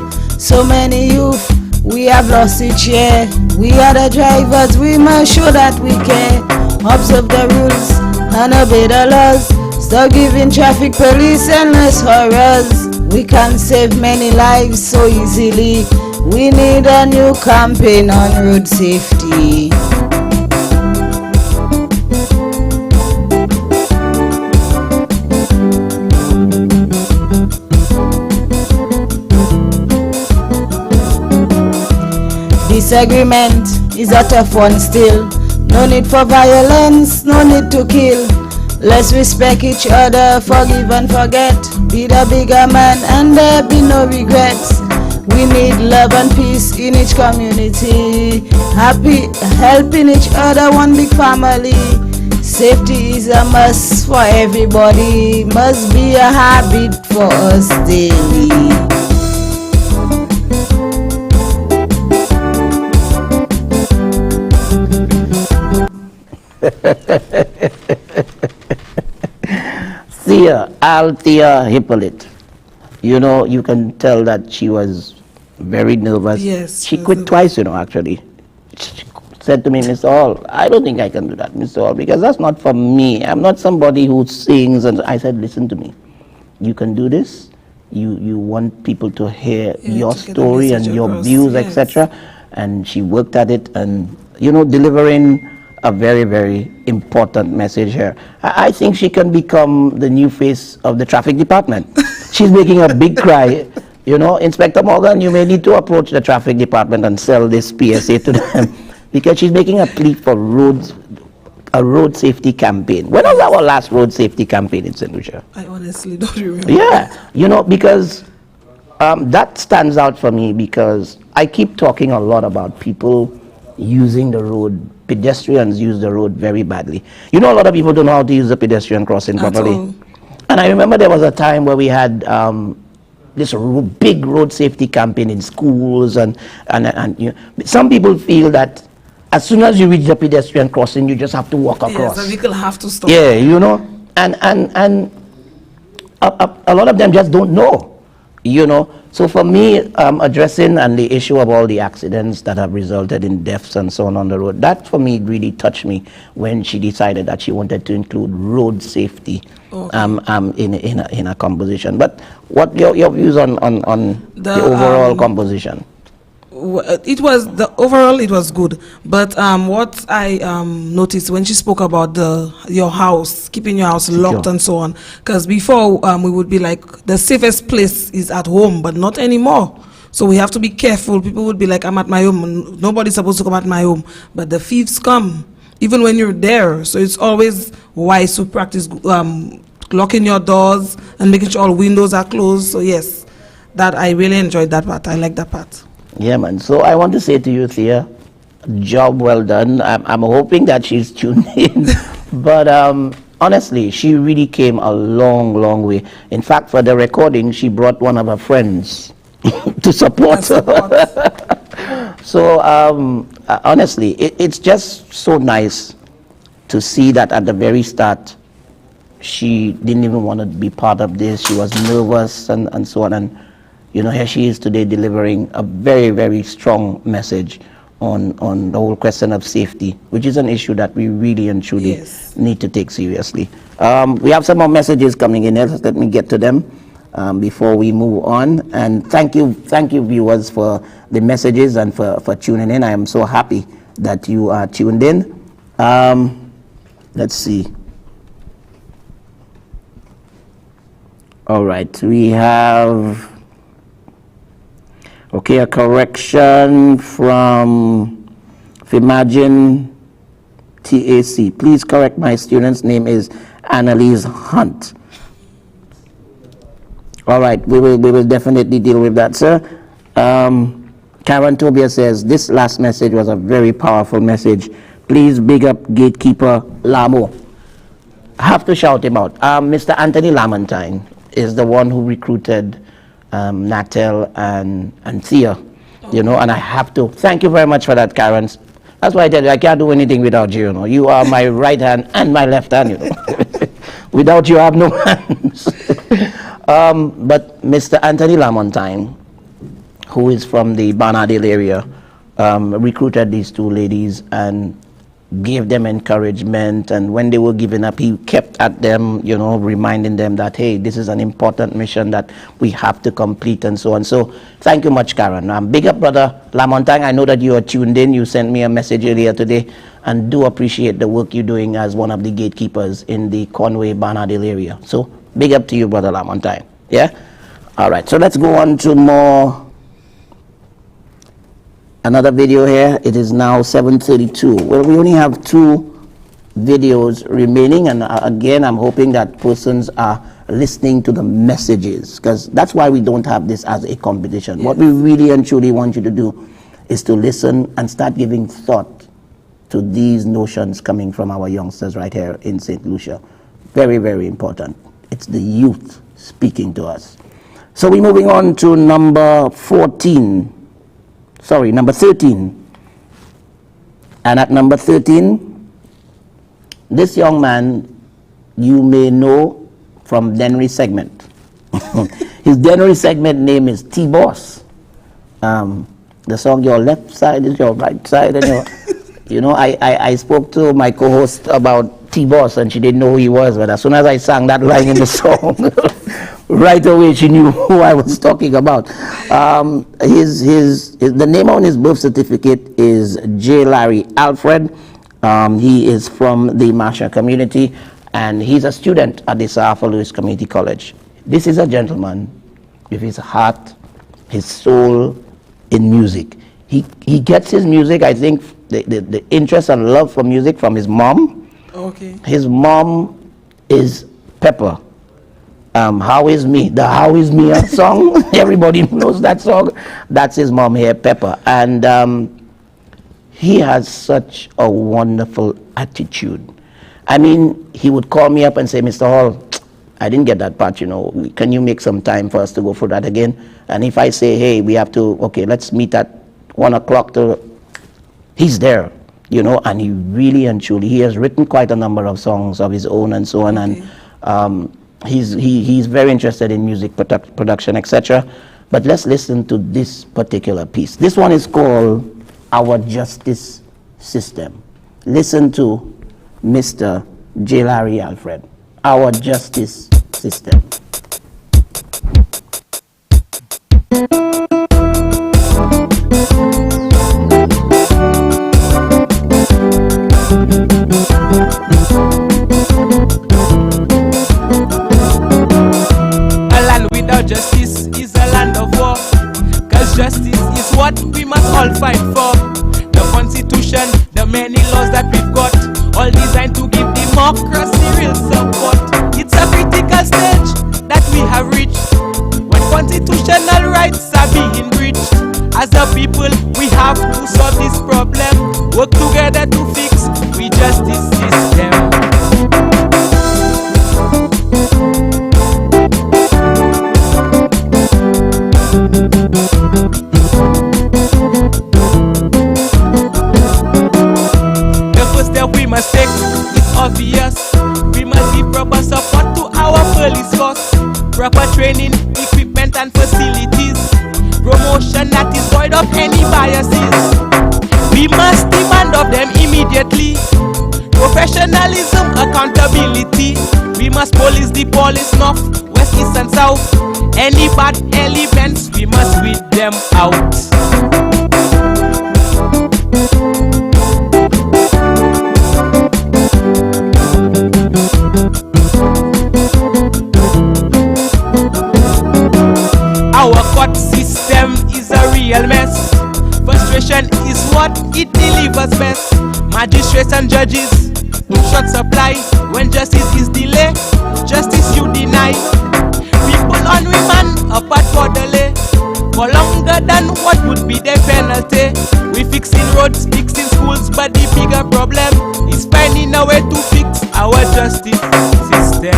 So many youth, we have lost each year. We are the drivers, we must show that we care. Observe the rules and obey the laws. Stop giving traffic police endless horrors. We can save many lives so easily. We need a new campaign on road safety. Disagreement is a tough one still. No need for violence, no need to kill. Let's respect each other, forgive and forget. Be the bigger man and there be no regrets. We need love and peace in each community. Happy, helping each other, one big family. Safety is a must for everybody. Must be a habit for us daily. Althea Hippolyte. You know, you can tell that she was very nervous. Yes. She quit twice, you know, actually. She said to me, Mr. Hall, I don't think I can do that, Mr. Hall, because that's not for me. I'm not somebody who sings. And I said, listen to me. You can do this. You want people to hear your story and your views, etc. And she worked at it and, you know, delivering a very, very important message here. I think she can become the new face of the traffic department. She's making a big cry. You know, Inspector Morgan, you may need to approach the traffic department and sell this PSA to them because she's making a plea for a road safety campaign. When was our last road safety campaign in St. Lucia? I honestly don't remember. Yeah, you know, because that stands out for me because I keep talking a lot about people using the road. Pedestrians use the road very badly. You know, a lot of people don't know how to use the pedestrian crossing properly. And I remember there was a time where we had this big road safety campaign in schools, and you know, some people feel that as soon as you reach the pedestrian crossing, you just have to walk across. Yes, the vehicle have to stop. Yeah, you know, and a lot of them just don't know, you know. So for me, addressing and the issue of all the accidents that have resulted in deaths and so on the road, that for me really touched me when she decided that she wanted to include road safety in a composition. But what your views on the overall composition? It was good, but what I noticed when she spoke about your house, keeping your house locked and so on, because before we would be like the safest place is at home, but not anymore. So we have to be careful. People would be like, I'm at my home, nobody's supposed to come at my home, but the thieves come even when you're there. So it's always wise to practice locking your doors and making sure all windows are closed. So yes, that I really enjoyed that part. I like that part. Yeah, man. So I want to say to you, Thea, job well done. I'm hoping that she's tuned in. But honestly, she really came a long, long way. In fact, for the recording, she brought one of her friends to support her. So honestly, it's just so nice to see that at the very start, she didn't even want to be part of this. She was nervous and so on. And you know, here she is today delivering a very, very strong message on the whole question of safety, which is an issue that we really and truly need to take seriously. We have some more messages coming in here. Let me get to them before we move on. And thank you viewers for the messages and for tuning in. I am so happy that you are tuned in. Let's see. All right, we have Okay, a correction from Imagine TAC. Please correct my student's name is Annalise Hunt. All right, we will definitely deal with that, sir. Karen Tobia says, this last message was a very powerful message. Please big up Gatekeeper Lamo. I have to shout him out. Mr. Anthony Lamontine is the one who recruited Natel and Thea, you know, and I have to thank you very much for that, Karen. That's why I tell you, I can't do anything without you, you know. You are my right hand and my left hand, you know. Without you, I have no hands. But Mr. Anthony Lamontine, who is from the Barnardale area, recruited these two ladies and gave them encouragement, and when they were giving up, he kept at them, you know, reminding them that, hey, this is an important mission that we have to complete, and so on. So thank you much, Karen. Big up, brother Lamontine. I know that you are tuned in. You sent me a message earlier today, and do appreciate the work you're doing as one of the gatekeepers in the Conway Barnardale area. So big up to you, brother Lamontine. Yeah. All right, so let's go on to another video here. It is now 7:32. Well, we only have 2 videos remaining, and again, I'm hoping that persons are listening to the messages, because that's why we don't have this as a competition. Yes. What we really and truly want you to do is to listen and start giving thought to these notions coming from our youngsters right here in St. Lucia. Very, very important. It's the youth speaking to us. So we're moving on to number 13. And at number 13, this young man you may know from Dennery segment. His Dennery segment name is T-Boss. The song, your left side is your right side. And your, you know, I spoke to my co-host about T-Boss, and she didn't know who he was, but as soon as I sang that line in the song, right away she knew who I was talking about. The name on his birth certificate is J. Larry Alfred. He is from the Masha community, and he's a student at the Sir Lewis Community College. This is a gentleman with his heart, his soul in music. He gets his music, I think, the interest and love for music from his mom. Okay. His mom is Pepper. How Is Me? The How Is Me song. Everybody knows that song. That's his mom here, Pepper. And he has such a wonderful attitude. I mean, he would call me up and say, Mr. Hall, I didn't get that part, you know. Can you make some time for us to go through that again? And if I say, hey, we have to, okay, let's meet at 1 o'clock he's there, you know, and he really and truly, he has written quite a number of songs of his own and so on. Okay. And he's very interested in music production, etc. But let's listen to this particular piece. This one is called Our Justice System. Listen to Mr. J. Larry Alfred. Our Justice System. Justice is a land of war, cause justice is what we must all fight for. The Constitution, the many laws that we've got, all designed to give democracy real support. It's a critical stage that we have reached, when constitutional rights are being breached. As a people, we have to solve this problem, work together to fix the justice system. We must take it's obvious. We must give proper support to our police force, proper training, equipment and facilities, promotion that is void of any biases. We must demand of them immediately professionalism, accountability. We must police the police north, west, east and south. Any bad elements, we must weed them out. Our court system is a real frustration is what it delivers best. Magistrates and judges in short supply. When justice is delayed, justice you deny. People on women apart for delay for longer than what would be the penalty. We fixing roads, fixing schools, but the bigger problem is finding a way to fix our justice system.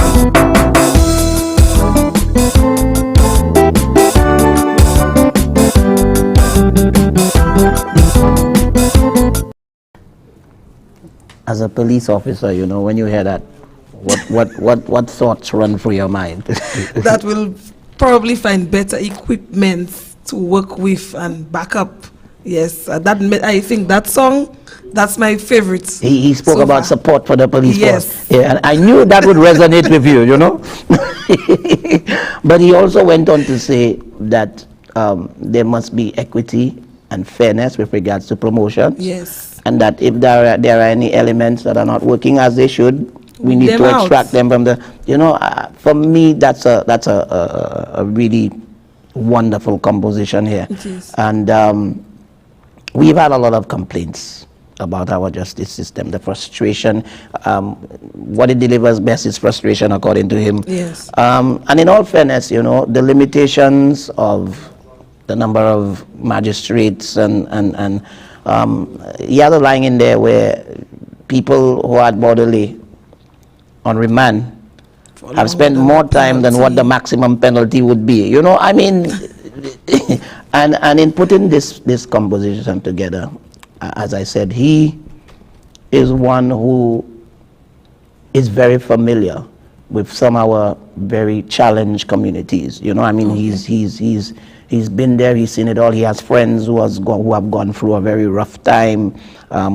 As a police officer, you know, when you hear that, what thoughts run through your mind? That will probably find better equipment to work with and back up. Yes, I think that song, that's my favorite. He spoke about support for the police yes. force. Yeah, and I knew that would resonate with you, you know. But he also went on to say that there must be equity and fairness with regards to promotions. Yes. And that if there are any elements that are not working as they should, we need to extract them from the, you know, for me, that's a really wonderful composition here. It is. And we've had a lot of complaints about our justice system, the frustration. What it delivers best is frustration, according to him. Yes. And in all fairness, you know, the limitations of the number of magistrates and the other line in there where people who are borderly on remand have spent more time than what the maximum penalty would be. You know, I mean, and in putting this composition together, as I said, he is one who is very familiar with some of our very challenged communities. You know, I mean, he's been there, he's seen it all. He has friends who have gone through a very rough time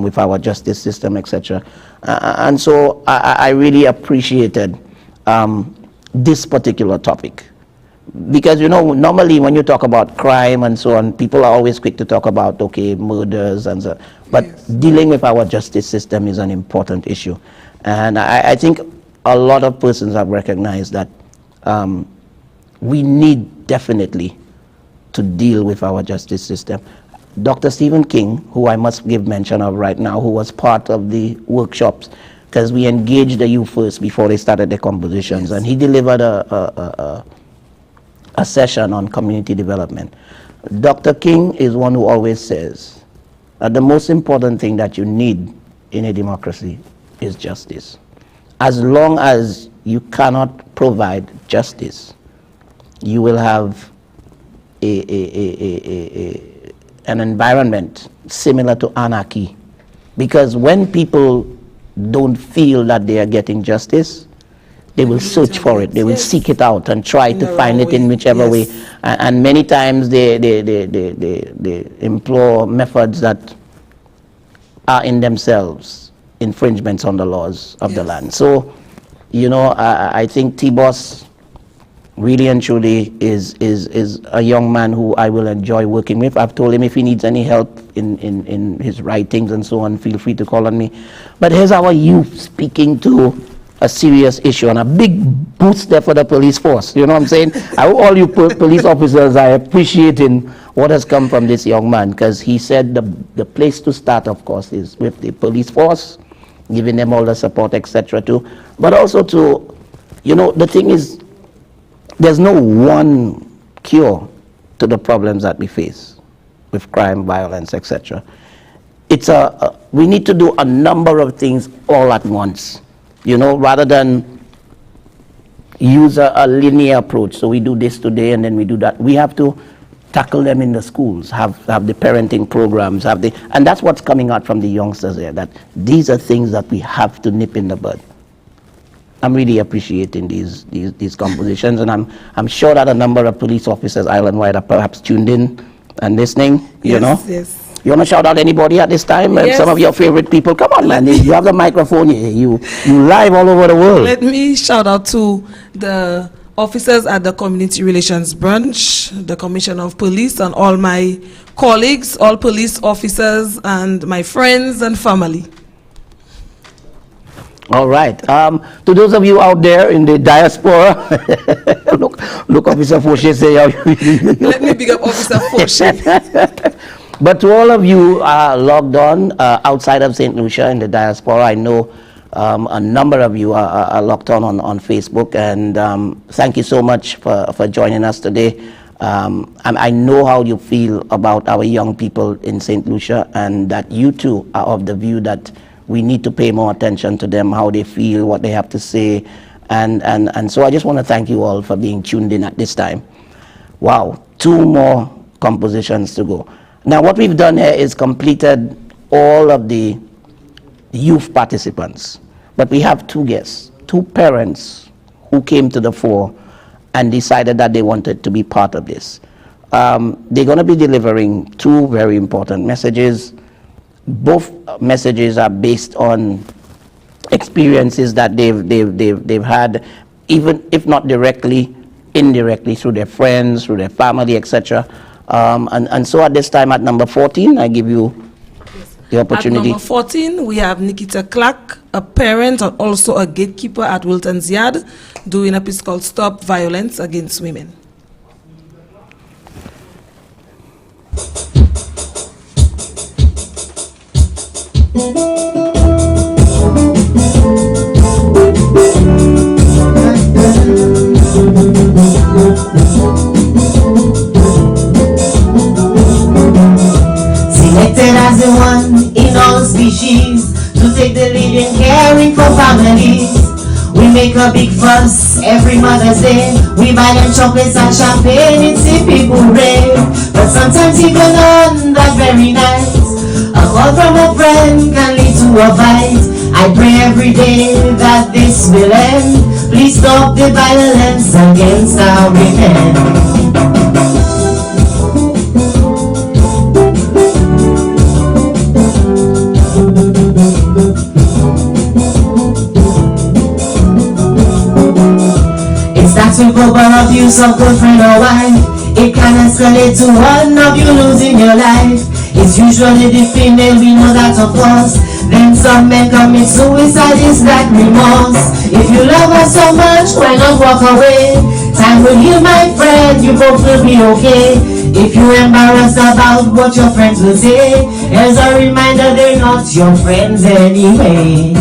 with our justice system, etc. And so I really appreciated this particular topic. Because, you know, normally when you talk about crime and so on, people are always quick to talk about, okay, murders and so on. But yes, dealing with our justice system is an important issue. And I think a lot of persons have recognized that we need definitely to deal with our justice system. Dr. Stephen King, who I must give mention of right now, who was part of the workshops, because we engaged the youth first before they started their compositions, yes, and he delivered a session on community development. Dr. King is one who always says that the most important thing that you need in a democracy is justice. As long as you cannot provide justice, you will have an environment similar to anarchy. Because when people don't feel that they are getting justice, they will search for it, they will seek it out and try to find it in whichever way. And many times they employ methods that are in themselves infringements on the laws of the land. So, you know, I think T-Boss really and truly is a young man who I will enjoy working with. I've told him if he needs any help in his writings and so on, feel free to call on me. But here's our youth speaking to a serious issue and a big boost there for the police force. You know what I'm saying? All you police officers are appreciating what has come from this young man, because he said the place to start, of course, is with the police force, giving them all the support, etc. too. But also to, you know, the thing is, there's no one cure to the problems that we face with crime, violence, etc. It's we need to do a number of things all at once, you know, rather than use a linear approach. So we do this today and then we do that. We have to tackle them in the schools, have the parenting programs, and that's what's coming out from the youngsters there, that these are things that we have to nip in the bud. I'm really appreciating these compositions, and I'm sure that a number of police officers island-wide are perhaps tuned in and listening, you know? Yes. You want to shout out anybody at this time? Yes. Some of your favorite people? Come on, man. You have the microphone here. You live all over the world. Let me shout out to the officers at the Community Relations Branch, the Commissioner of Police, and all my colleagues, all police officers, and my friends and family. All right. To those of you out there in the diaspora, look, Officer Foshe say. Let me big up Officer Foshe. But to all of you logged on outside of St. Lucia in the diaspora, I know a number of you are locked on Facebook, and thank you so much for joining us today. I know how you feel about our young people in St. Lucia, and that you too are of the view that we need to pay more attention to them, how they feel, what they have to say, and so I just want to thank you all for being tuned in at this time. Wow, 2 more compositions to go. Now what we've done here is completed all of the youth participants, but we have 2 guests, 2 parents who came to the fore and decided that they wanted to be part of this. They're going to be delivering 2 very important messages. Both messages are based on experiences that they've had, even if not directly, indirectly, through their friends, through their family, etc. And so at this time, at number 14, I give you the opportunity. At number 14, we have Nikita Clark, a parent and also a gatekeeper at Wilton's Yard, doing a piece called Stop Violence Against Women. Selected as the one in all species to take the lead in caring for families. We make a big fuss every Mother's Day. We buy them chocolates and champagne and see people rave. But sometimes even on that very night, a call from a friend can lead to a fight. I pray every day that this will end. Please stop the violence against our women. With verbal abuse of girlfriend or wife, it can escalate to one of you losing your life. It's usually the female, we know that of course. Then some men commit suicide, is that remorse. If you love her so much, why not walk away? Time will heal, my friend, you both will be okay. If you're embarrassed about what your friends will say, here's a reminder they're not your friends anyway.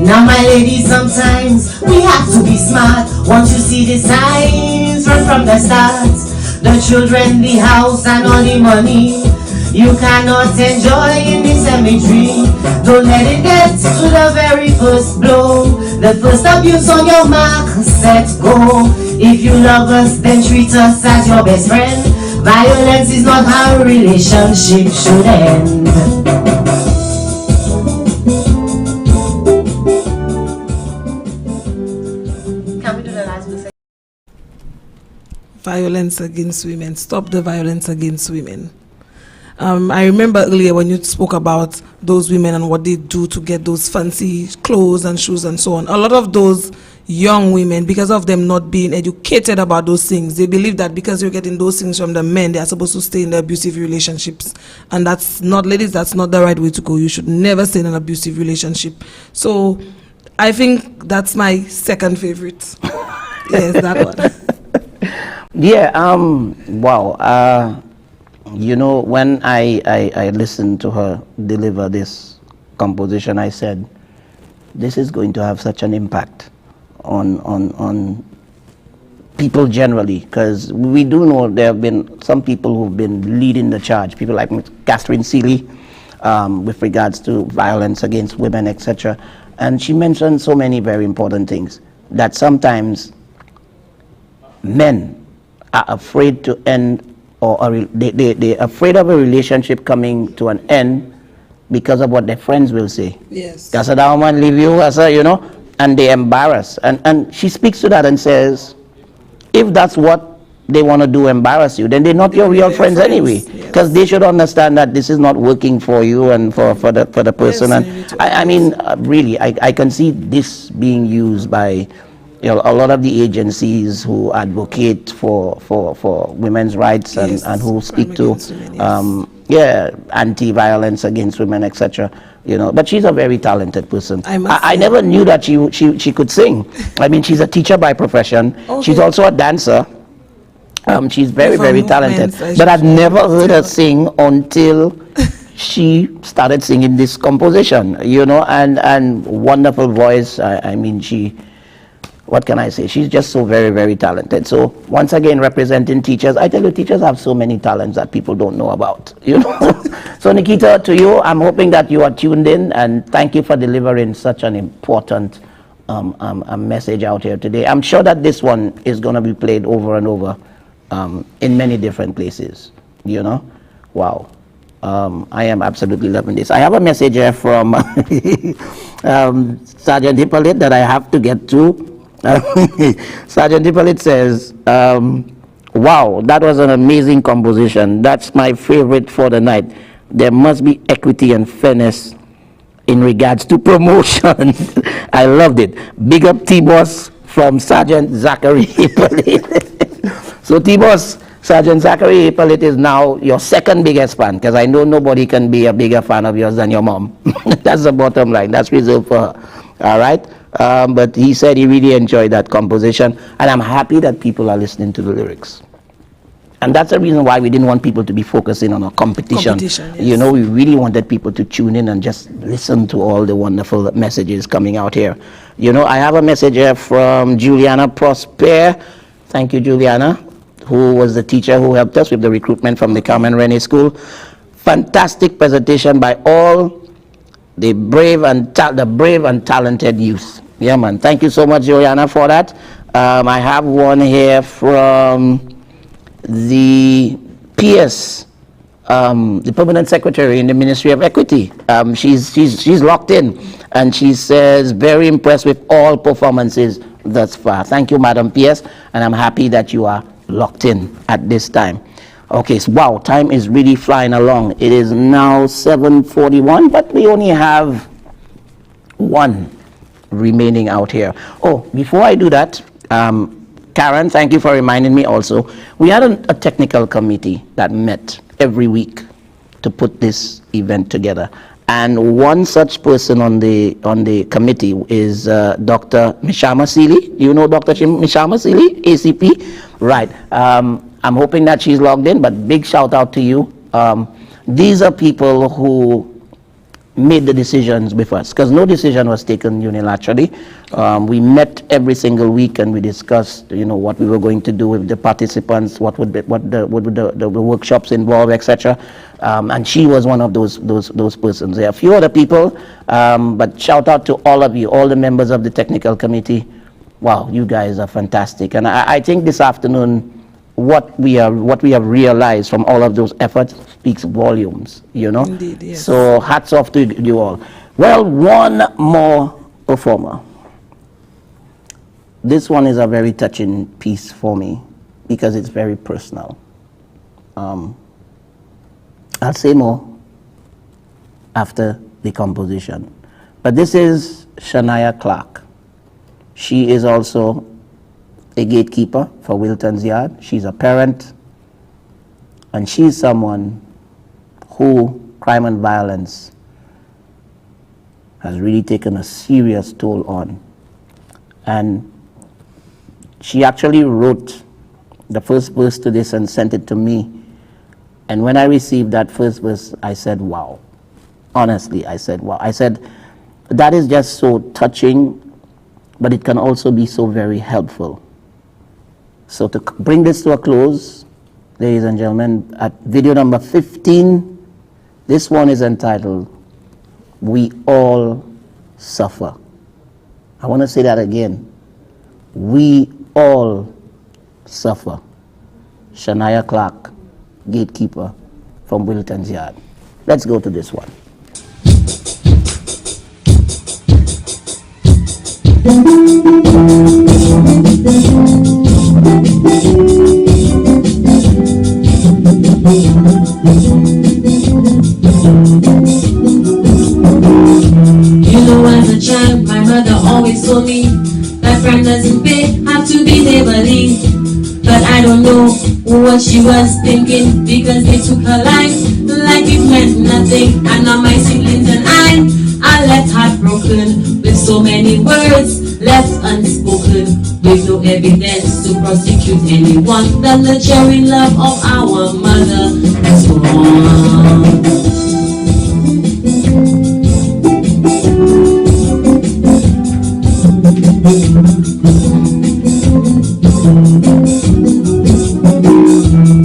Now my ladies, sometimes we have to be smart. Once you see the signs right from the start, the children, the house and all the money you cannot enjoy in the cemetery. Don't let it get to the very first blow. The first abuse on your mark, set, go. If you love us, then treat us as your best friend. Violence is not how a relationship should end. Violence against women. Stop the violence against women. I remember earlier when you spoke about those women and what they do to get those fancy clothes and shoes and so on. A lot of those young women, because of them not being educated about those things, they believe that because you're getting those things from the men, they are supposed to stay in the abusive relationships. And that's not, ladies, that's not the right way to go. You should never stay in an abusive relationship. So I think that's my second favorite. Yes, that one. Yeah, wow. You know, when I listened to her deliver this composition, I said, this is going to have such an impact on people generally, because we do know there have been some people who've been leading the charge, people like Catherine Seeley, with regards to violence against women, etc. And she mentioned so many very important things, that sometimes men are afraid to end, or they're afraid of a relationship coming to an end because of what their friends will say. Yes. That's a woman leave you, you know, and they embarrass. And she speaks to that and says, if that's what they want to do, embarrass you, then they're not your real friends anyway. Because they should understand that this is not working for you and for the person. Yes, and I mean, really, I can see this being used by, you know, a lot of the agencies who advocate for women's rights and who speak to anti-violence against women, etc. you know. But she's a very talented person. I never knew that she could sing. I mean, she's a teacher by profession. Okay. She's also a dancer. She's very, very talented. But I've never heard her sing until she started singing this composition, you know, and wonderful voice. I mean, what can I say? She's just so very, very talented. So once again, representing teachers, I tell you, teachers have so many talents that people don't know about, you know. So Nikita, to you, I'm hoping that you are tuned in, and thank you for delivering such an important message out here today. I'm sure that this one is going to be played over and over in many different places, you know. Wow. I am absolutely loving this. I have a message here from Sergeant Hippolyte that I have to get to. Sergeant Hippolyte says, wow, that was an amazing composition. That's my favorite for the night. There must be equity and fairness in regards to promotion. I loved it. Big up T-Boss from Sergeant Zachary Hippolyte. So T-Boss, Sergeant Zachary Hippolyte is now your second biggest fan, because I know nobody can be a bigger fan of yours than your mom. That's the bottom line. That's reserved for her. All right? But he said he really enjoyed that composition, and I'm happy that people are listening to the lyrics. And that's the reason why we didn't want people to be focusing on a competition. Yes. You know, we really wanted people to tune in and just listen to all the wonderful messages coming out here. You know, I have a message here from Juliana Prosper. Thank you, Juliana, who was the teacher who helped us with the recruitment from the Carmen Rene School. Fantastic presentation by all the brave and talented youth. Yeah, man. Thank you so much, Juliana, for that. I have one here from the PS, the permanent secretary in the Ministry of Equity. She's locked in, and she says very impressed with all performances thus far. Thank you, Madam PS, and I'm happy that you are locked in at this time. Okay, so wow, time is really flying along. It is now 7:41, but we only have one remaining out here. Oh, before I do that, Karen, thank you for reminding me also. We had a technical committee that met every week to put this event together. And one such person on the committee is Dr. Mishama Seeley. You know Dr. Mishama Seeley, ACP? Right. I'm hoping that she's logged in, but big shout out to you. These are people who made the decisions with us, because no decision was taken unilaterally. We met every single week and we discussed, you know, what we were going to do with the participants, what would the workshops involve, etc. And she was one of those persons. There are a few other people, but shout out to all of you, all the members of the technical committee. Wow, you guys are fantastic. And I think this afternoon, what we have realized from all of those efforts speaks volumes, you know. Indeed, yes. So hats off to you all. Well, one more performer. This one is a very touching piece for me because it's very personal. I'll say more after the composition. But this is Shania Clark. She is also a gatekeeper for Wilton's Yard. She's a parent, and she's someone who crime and violence has really taken a serious toll on. And she actually wrote the first verse to this and sent it to me. And when I received that first verse, I said, wow. Honestly, I said, wow. I said, that is just so touching, but it can also be so very helpful. So to bring this to a close, ladies and gentlemen, at video number 15, this one is entitled, We All Suffer. I want to say that again. We all suffer. Shania Clark, gatekeeper from Wilton's Yard. Let's go to this one. You know, as a child, my mother always told me that crime doesn't pay, have to be neighborly. But I don't know what she was thinking, because they took her life like it meant nothing. And now my siblings and I mind are left heartbroken with so many words left unspoken, with no evidence to prosecute anyone. The nurturing love of our mother has gone.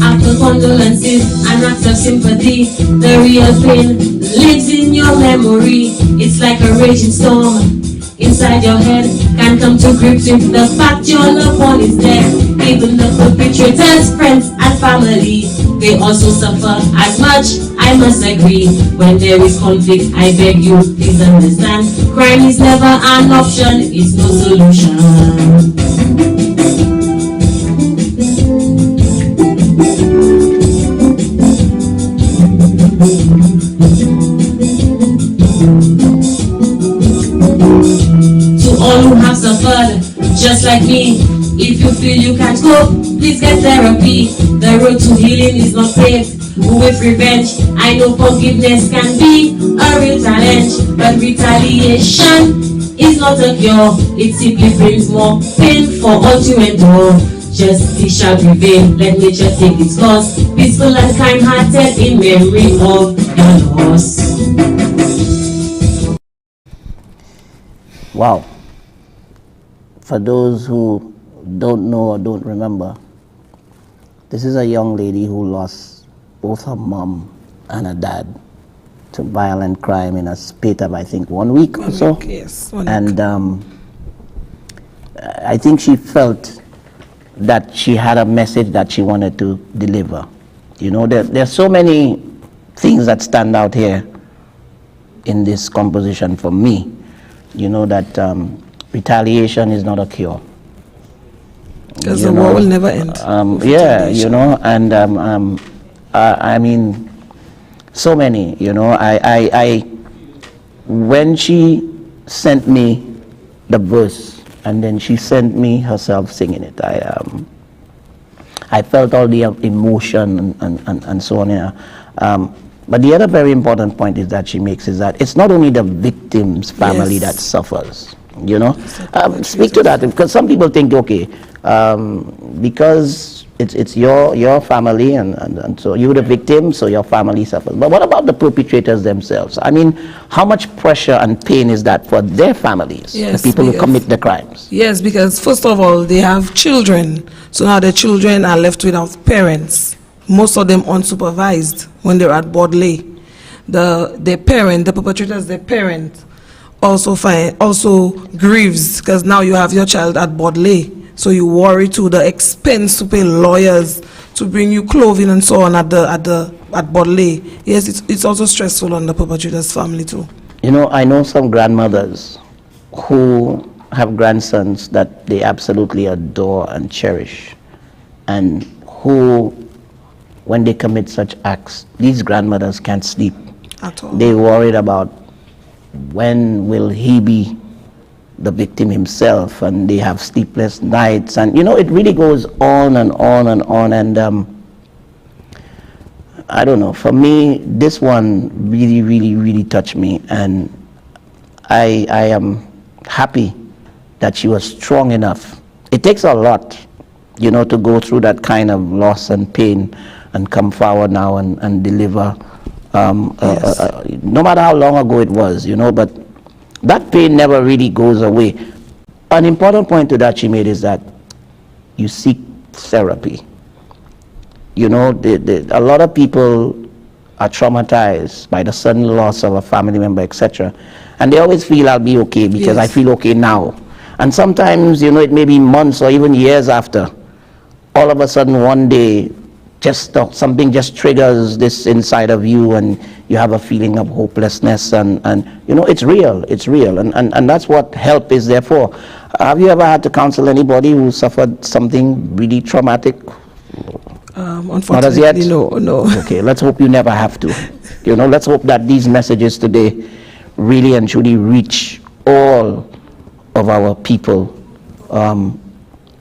After condolences and acts of sympathy, the real pain lives in your memory. It's like a raging storm inside your head. Can't come to grips with the fact your loved one is dead. Even the perpetrators, friends and family, they also suffer as much, I must agree. When there is conflict, I beg you, please understand. Crime is never an option, it's no solution. All who have suffered, just like me, if you feel you can't cope, please get therapy. The road to healing is not paved with revenge. I know forgiveness can be a real challenge, but retaliation is not a cure. It simply brings more pain for all to endure. Justice shall prevail, let nature take its course, peaceful and kind-hearted in memory of the loss. Wow. For those who don't know or don't remember, this is a young lady who lost both her mom and her dad to violent crime in a spate of, I think, 1 week or so. Yes, and I think she felt that she had a message that she wanted to deliver. You know, there's so many things that stand out here in this composition for me. You know that retaliation is not a cure. Because the war will never end. Yeah, you know, and I mean, so many, you know, when she sent me the verse and then she sent me herself singing it, I felt all the emotion and so on. But the other very important point is that she makes is that it's not only the victim's family that suffers, you know. Speak to that, because some people think, okay, because it's your family and so you're the victim, so your family suffers. But what about the perpetrators themselves? I mean, how much pressure and pain is that for their families, the people who commit the crimes? Yes, because first of all, they have children. So now the children are left without parents. Most of them unsupervised when they're at Bodley. The parent, the perpetrators, their parent also grieves because now you have your child at Bodley. So you worry to the expense to pay lawyers to bring you clothing and so on at Bodley. Yes, it's also stressful on the perpetrator's family too. You know, I know some grandmothers who have grandsons that they absolutely adore and cherish, and who, when they commit such acts, these grandmothers can't sleep. At all. They're worried about when will he be the victim himself, and they have sleepless nights, and you know, it really goes on and on and on. And I don't know, for me, this one really touched me, and I am happy that she was strong enough. It takes a lot, you know, to go through that kind of loss and pain and come forward now and deliver, no matter how long ago it was, you know, but that pain never really goes away. An important point to that she made is that you seek therapy. You know, a lot of people are traumatized by the sudden loss of a family member, etc. And they always feel, I'll be okay because I feel okay now. And sometimes, you know, it may be months or even years after. All of a sudden, one day, something just triggers this inside of you, and you have a feeling of hopelessness, and you know, it's real, and that's what help is there for. Have you ever had to counsel anybody who suffered something really traumatic? Unfortunately, not as yet? no. Okay, let's hope you never have to. You know, let's hope that these messages today really and truly reach all of our people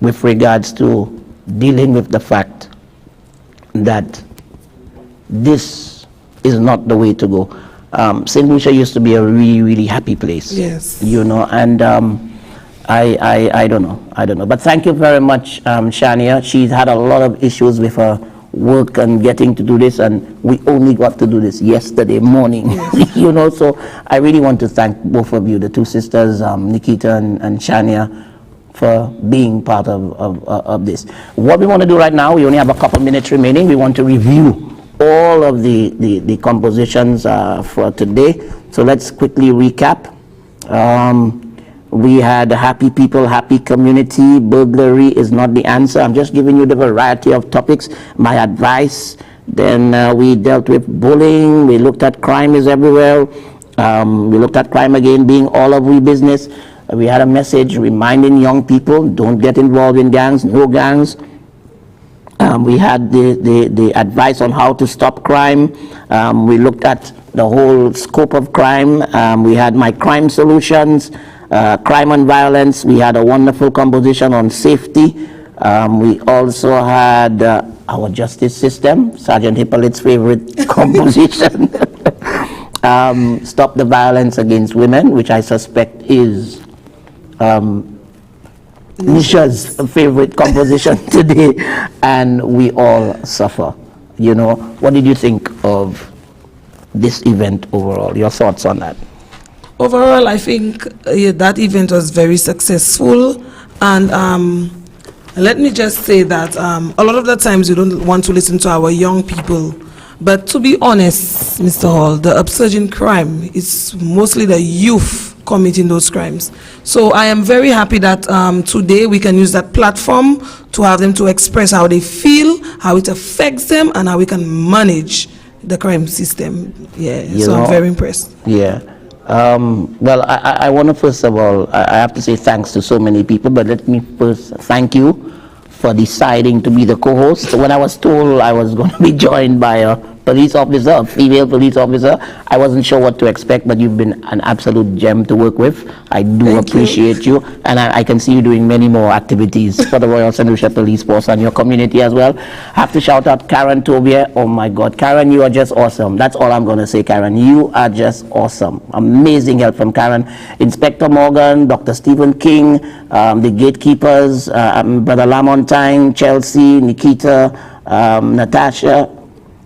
with regards to dealing with the fact that this is not the way to go. St. Lucia used to be a really, really happy place. Yes. You know, and I don't know. But thank you very much, Shania. She's had a lot of issues with her work and getting to do this, and we only got to do this yesterday morning. Yes. You know, so I really want to thank both of you, the two sisters, Nikita and Shania, for being part of this. What we want to do right now, we only have a couple minutes remaining. We want to review all of the compositions for today. So let's quickly recap. We had happy people, happy community. Burglary is not the answer. I'm just giving you the variety of topics, my advice. Then we dealt with bullying. We looked at crime is everywhere. We looked at crime again being all of we business. We had a message reminding young people, don't get involved in gangs, no gangs. We had the advice on how to stop crime. We looked at the whole scope of crime. We had my crime solutions. Crime and violence, we had a wonderful composition on safety. We also had our justice system, Sergeant Hippolyte's favorite composition. Stop the violence against women, which I suspect is Lucia's favorite composition today, and we all suffer. You know, what did you think of this event overall? Your thoughts on that? Overall, I think that event was very successful, and let me just say that a lot of the times we don't want to listen to our young people, but to be honest, Mr. Hall, the upsurge in crime is mostly the youth committing those crimes. So I am very happy that today we can use that platform to have them to express how they feel, how it affects them, and how we can manage the crime system. Yeah, so I'm very impressed. Yeah. Well, I want to first of all, I have to say thanks to so many people, but let me first thank you for deciding to be the co-host. When I was told I was going to be joined by a police officer, a female police officer, I wasn't sure what to expect, but you've been an absolute gem to work with. I do appreciate you, and I can see you doing many more activities for the Royal St. Lucia Police Force and your community as well. I have to shout out Karen Tobia. Oh my God, Karen, you are just awesome. That's all I'm going to say, Karen. You are just awesome. Amazing help from Karen. Inspector Morgan, Dr. Stephen King, the gatekeepers, Brother Lamontine, Chelsea, Nikita, Natasha,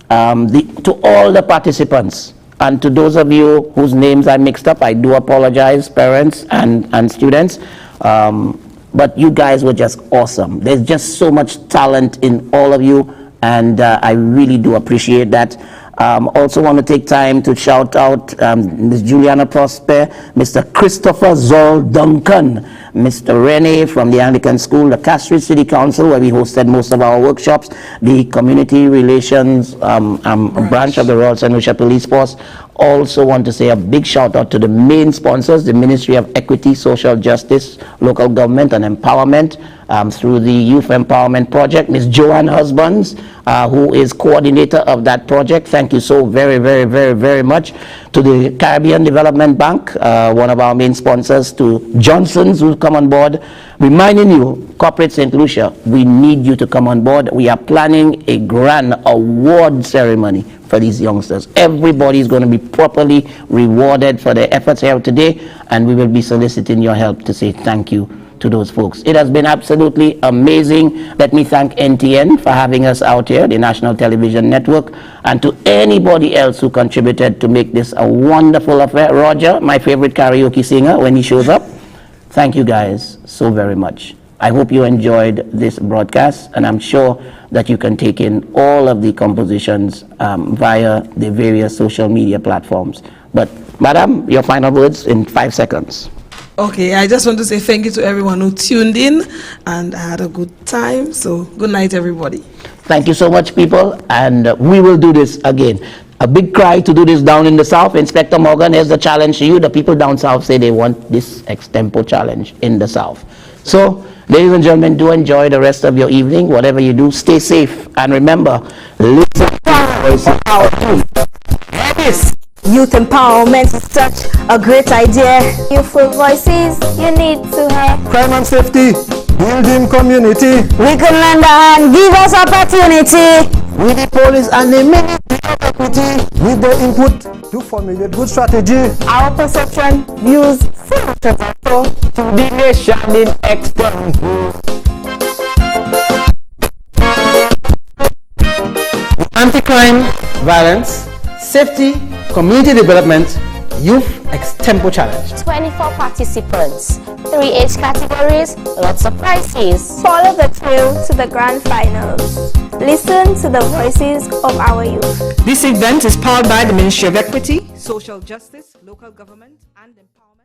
to all the participants, and to those of you whose names I mixed up, I do apologize, parents and students, but you guys were just awesome. There's just so much talent in all of you, and I really do appreciate that. Also want to take time to shout out Ms. Juliana Prosper, Mr. Christopher Zoll Duncan, Mr. Rene from the Anglican School, the Castries City Council, where we hosted most of our workshops, the Community Relations branch of the Royal St. Lucia Police Force. Also want to say a big shout out to the main sponsors, the Ministry of Equity, Social Justice, Local Government and Empowerment, through the Youth Empowerment Project, Ms. Joanne Husbands, who is coordinator of that project. Thank you so very, very, very, very much. To the Caribbean Development Bank, one of our main sponsors, to Johnson's, who'll come on board, reminding you, Corporate St. Lucia, we need you to come on board. We are planning a grand award ceremony for these youngsters. Everybody is going to be properly rewarded for their efforts here today, and we will be soliciting your help to say thank you to those folks. It has been absolutely amazing. Let me thank NTN for having us out here, the National Television Network, and to anybody else who contributed to make this a wonderful affair. Roger, my favorite karaoke singer, when he shows up. Thank you guys so very much. I hope you enjoyed this broadcast, and I'm sure that you can take in all of the compositions via the various social media platforms. But Madam, your final words in 5 seconds. Okay, I just want to say thank you to everyone who tuned in, and I had a good time. So good night, everybody. Thank you so much, people, and we will do this again. A big cry to do this down in the South. Inspector Morgan, here's the challenge to you. The people down South say they want this extempo challenge in the South. So, ladies and gentlemen, do enjoy the rest of your evening. Whatever you do, stay safe. And remember, listen to the power to Youth empowerment is such a great idea. Youthful voices you need to have. Crime and safety, building community. We can lend a hand, give us opportunity. With the police and the Ministry of Equity, With the input to formulate good strategy. Our perception views solutions to the nation in external growth. Anti-crime, violence, safety, community development, youth extempo challenge. 24 participants, 3 age categories, lots of prizes. Follow the trail to the grand finals. Listen to the voices of our youth. This event is powered by the Ministry of Equity, Social Justice, Local Government and Empowerment.